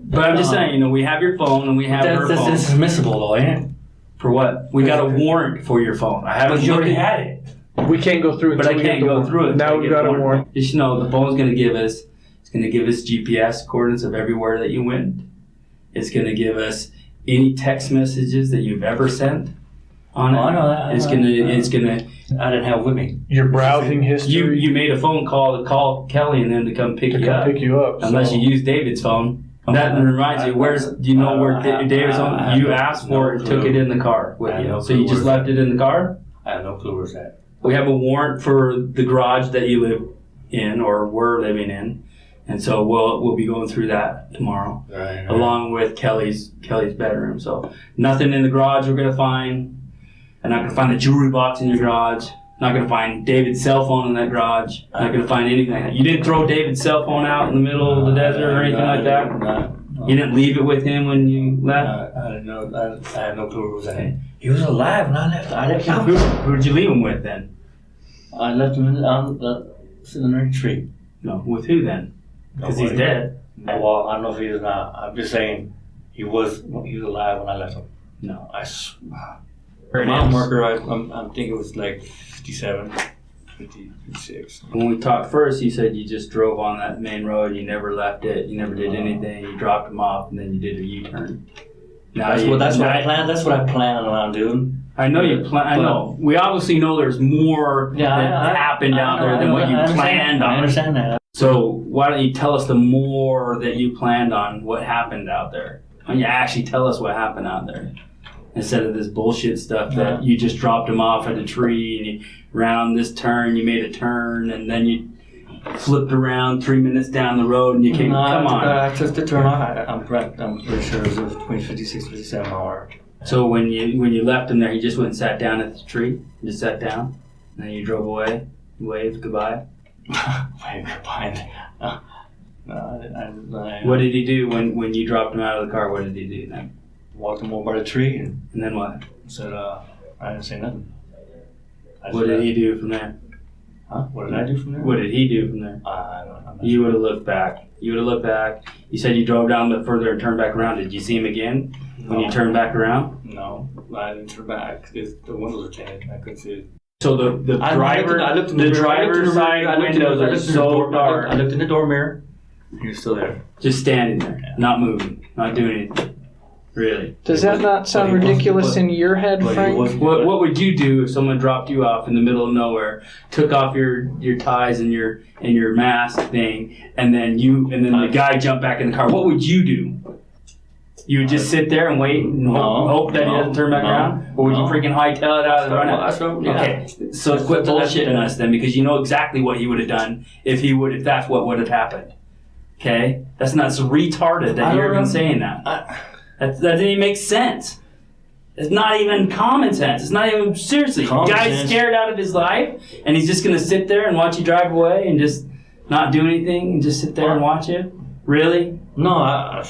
but I'm just saying, we have your phone and we have her phone. That's dismissible, though, ain't it? For what? We got a warrant for your phone. I haven't. But you already had it. We can't go through it. But I can't go through it. Now we've got a warrant. Just know the phone's going to give us. It's going to give us GPS coordinates of everywhere that you went. It's going to give us any text messages that you've ever sent on it. Oh, I know that. It's gonna. I didn't have it with me. Your browsing history. You made a phone call to call Kelly and then to come pick you up. Unless you use David's phone. That reminds you. Where David's phone? You asked for it and took it in the car with you. So you just left it in the car? I have no clue where it's at. We have a warrant for the garage that you live in or were living in, and so we'll be going through that tomorrow, right. Along with Kelly's bedroom. So nothing in the garage we're gonna find. I'm not gonna find the jewelry box in your garage. Not gonna find David's cell phone in that garage. Not gonna find anything like that. You didn't throw David's cell phone out in the middle of the desert or anything like that. You didn't leave it with him when you left. I didn't know. I had no clue where it was at. He was alive when I left. Who did you leave him with then? I left him sitting under a tree. No, with who then? Because he's dead. Well, I don't know if he is not. I'm just saying he was alive when I left him. No, Mom worker, I'm thinking it was like 57. 56. When we talked first, you said you just drove on that main road. You never left it. You never did anything. You dropped him off, and then you did a U-turn. That's what I plan. That's what I plan on doing. I know you plan. I know. We obviously know there's more that happened out there than what you planned on. I understand that. So why don't you tell us the more that you planned on? What happened out there? Why don't you actually tell us what happened out there? Instead of this bullshit stuff that you just dropped him off at a tree and you round this turn, you made a turn, and then you flipped around 3 minutes down the road and you came. Come on. I took the turn off. I'm pretty sure it was between 56 and 57 hour. So when you left him there, he just went and sat down at the tree. Just sat down, and then you drove away. You waved goodbye. Waved goodbye. What did he do when you dropped him out of the car? What did he do then? Walked him over by the tree and then what? Said, I didn't say nothing. What did he do from there? Huh? What did I do from there? What did he do from there? I don't know. You would have looked back. You said you drove down a bit further and turned back around. Did you see him again when you turned back around? No, I didn't turn back because the windows were tinted. I couldn't see it. So the driver's side windows are so dark. I looked in the door mirror. He was still there. Just standing there, not moving, not doing anything. Really? Does that not sound ridiculous in your head, Frank? What would you do if someone dropped you off in the middle of nowhere, took off your ties and your mask thing, and then the guy jumped back in the car? What would you do? You would just sit there and wait and hope that he doesn't turn back around, or would you freaking hightail it out of the run? Okay, so quit bullshitting us then, because you know exactly what he would have done if that's what would have happened. Okay, that's not so retarded that you're even saying that. That doesn't even make sense. It's not even common sense. It's not even, seriously. The guy's scared out of his life, and he's just going to sit there and watch you drive away and just not do anything and just sit there and watch it? Really? No,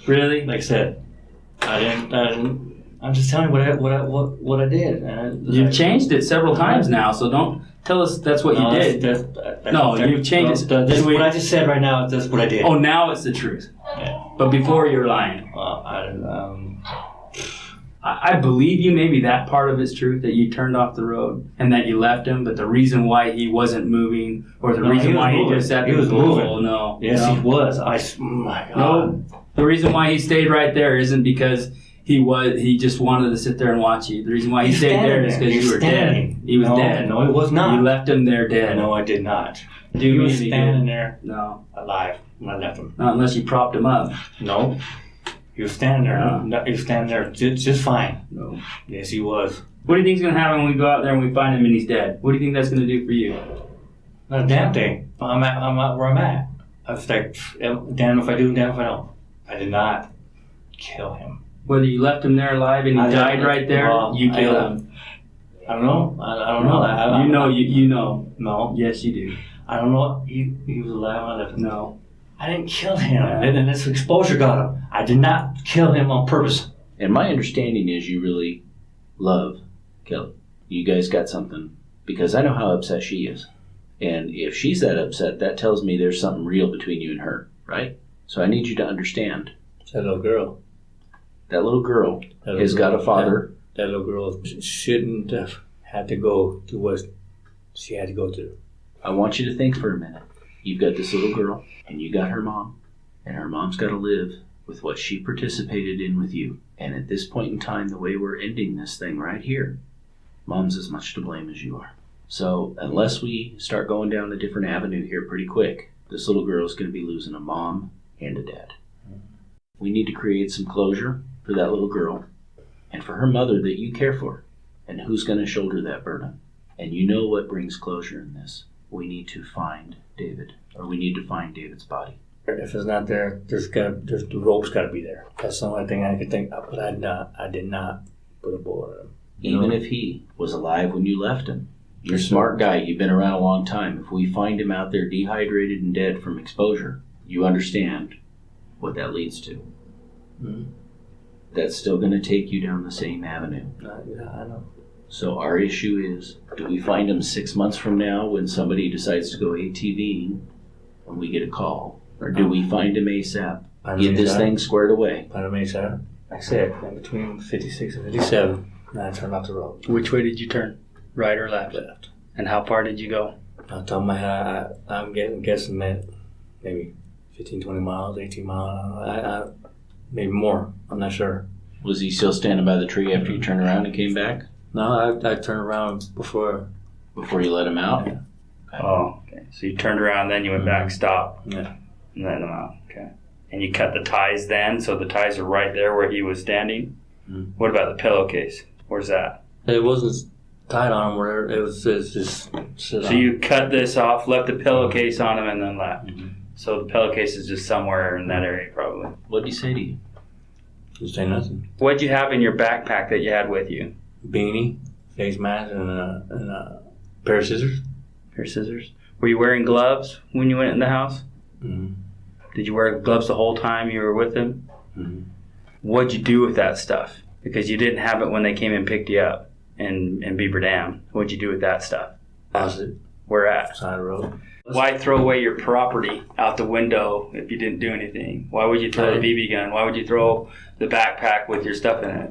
really? Like I said, I didn't. I'm just telling you what I did. You've changed it several times now, so don't tell us that's what you did. You've changed it. That's what I just said right now. That's what I did. Oh, now it's the truth. Yeah. But before you're lying. I believe you. Maybe that part of it's true, that you turned off the road and that you left him. But the reason why he wasn't moving, or the reason why he just sat there, he was moving. Oh, no. Yes, he was. Oh my God. No. The reason why he stayed right there isn't because he just wanted to sit there and watch you. The reason why he stayed there is because you were dead. He was dead. No, he was not. You left him there dead. No, I did not. He was standing there. No. Alive when I left him. Not unless you propped him up. No. He was standing there. No. He was standing there just fine. No. Yes, he was. What do you think is going to happen when we go out there and we find him and he's dead? What do you think that's going to do for you? Not a damn thing. I'm at where I'm at. I was like, damn if I do, damn if I don't. I did not kill him. Whether you left him there alive and he died right there, you killed him. I don't know. I don't know. You know. No. Yes, you do. I don't know. He was alive when I left him. No. I didn't kill him. And this exposure got him. I did not kill him on purpose. And my understanding is you really love Kelly. You guys got something, because I know how upset she is. And if she's that upset, that tells me there's something real between you and her, right? So I need you to understand. That little girl. That little girl has got a father. That little girl shouldn't have had to go to what she had to go to. I want you to think for a minute. You've got this little girl, and you got her mom, and her mom's got to live with what she participated in with you. And at this point in time, the way we're ending this thing right here, mom's as much to blame as you are. So unless we start going down a different avenue here pretty quick, this little girl is going to be losing a mom and a dad. We need to create some closure for that little girl and for her mother that you care for. And who's going to shoulder that burden? And you know what brings closure in this. We need to find David, or we need to find David's body. If it's not there, the rope's got to be there. That's the only thing I could think of, but I did not put a bullet in him. Even if he was alive when you left him. You're a smart guy. You've been around a long time. If we find him out there dehydrated and dead from exposure, you understand what that leads to. Mm-hmm. That's still going to take you down the same avenue. Yeah, I know. So our issue is, do we find him 6 months from now when somebody decides to go ATVing and we get a call? Or do we find him ASAP? Get this thing squared away? Find him ASAP. I said, in between 56 and 57, and I turned off the road. Which way did you turn? Right or left? Left. And how far did you go? Off the top of my head, I'm guessing maybe 15, 20 miles, 18 miles, maybe more. I'm not sure. Was he still standing by the tree after you turned around and came back? No, I turned around before. Before you let him out? Yeah. Oh, okay. So you turned around, then you went back, stopped, Yeah. and let him out. Okay. And you cut the ties then, so the ties are right there where he was standing? Mm. What about the pillowcase? Where's that? It wasn't tied on him, whatever. It was just sit So on. you cut this off, left the pillowcase on him, and then left. Mm-hmm. So the pillowcase is just somewhere in that area, probably. What did he say to you? Didn't say nothing. What'd you have in your backpack that you had with you? Beanie, face mask, and a pair of scissors. Pair of scissors. Were you wearing gloves when you went in the house? Mm-hmm. Did you wear gloves the whole time you were with him? Mm-hmm. What'd you do with that stuff? Because you didn't have it when they came and picked you up in Beaver Dam. What'd you do with that stuff? House it. Where at? Side of the road. Why throw away your property out the window if you didn't do anything? Why would you throw the BB gun? Why would you throw the backpack with your stuff in it?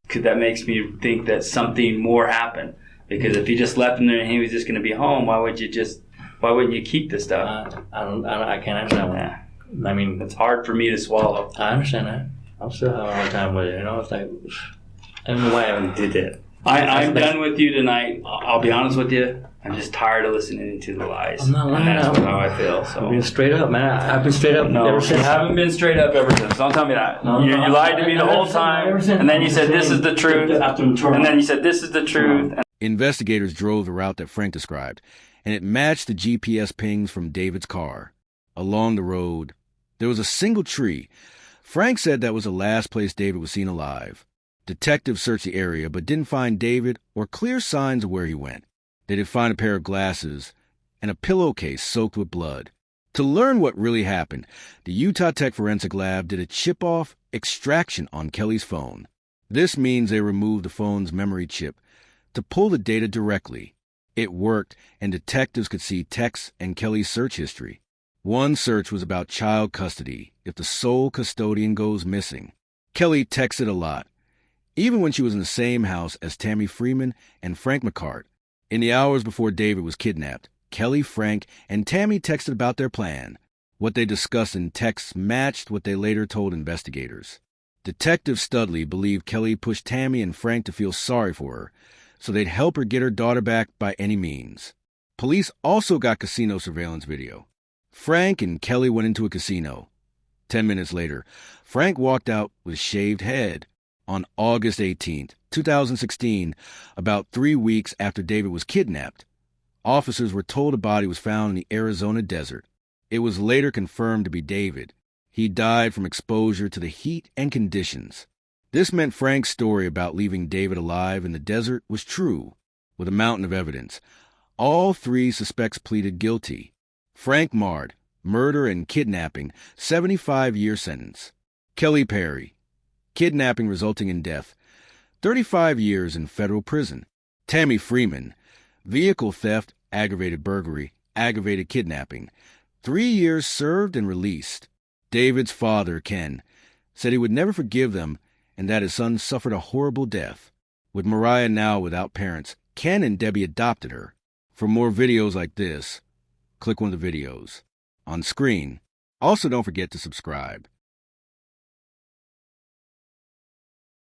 Because that makes me think that something more happened. Because if you just left him there and he was just going to be home, why wouldn't you keep the stuff? I can't understand that. I mean, it's hard for me to swallow. I understand that. I'm still having a hard time with it. You know, it's like, I don't know why I haven't did that. I'm done with you tonight. I'll be honest with you. I'm just tired of listening to the lies. I'm not lying. And that's how I feel. So I've been straight up, man. I've been straight up no, ever since. you haven't been straight up ever since. Don't tell me that. No, you no, lied to me the whole time, and then you said this is the truth, and then you said this is the truth. Investigators drove the route that Frank described, and it matched the GPS pings from David's car. Along the road, there was a single tree. Frank said that was the last place David was seen alive. Detectives searched the area but didn't find David or clear signs of where he went. They did find a pair of glasses and a pillowcase soaked with blood. To learn what really happened, the Utah Tech Forensic Lab did a chip-off extraction on Kelly's phone. This means they removed the phone's memory chip to pull the data directly. It worked, and detectives could see texts and Kelly's search history. One search was about child custody if the sole custodian goes missing. Kelly texted a lot, even when she was in the same house as Tammy Freeman and Frank McCart. In the hours before David was kidnapped, Kelly, Frank, and Tammy texted about their plan. What they discussed in texts matched what they later told investigators. Detective Studley believed Kelly pushed Tammy and Frank to feel sorry for her, so they'd help her get her daughter back by any means. Police also got casino surveillance video. Frank and Kelly went into a casino. 10 minutes later, Frank walked out with shaved head. On August 18, 2016, about 3 weeks after David was kidnapped, officers were told a body was found in the Arizona desert. It was later confirmed to be David. He died from exposure to the heat and conditions. This meant Frank's story about leaving David alive in the desert was true, with a mountain of evidence. All 3 suspects pleaded guilty. Frank Mard, murder and kidnapping, 75-year sentence. Kelly Perry, kidnapping resulting in death, 35 years in federal prison. Tammy Freeman, vehicle theft, aggravated burglary, aggravated kidnapping, 3 years served and released. David's father, Ken, said he would never forgive them and that his son suffered a horrible death. With Mariah now without parents, Ken and Debbie adopted her. For more videos like this, click one of the videos on screen. Also, don't forget to subscribe.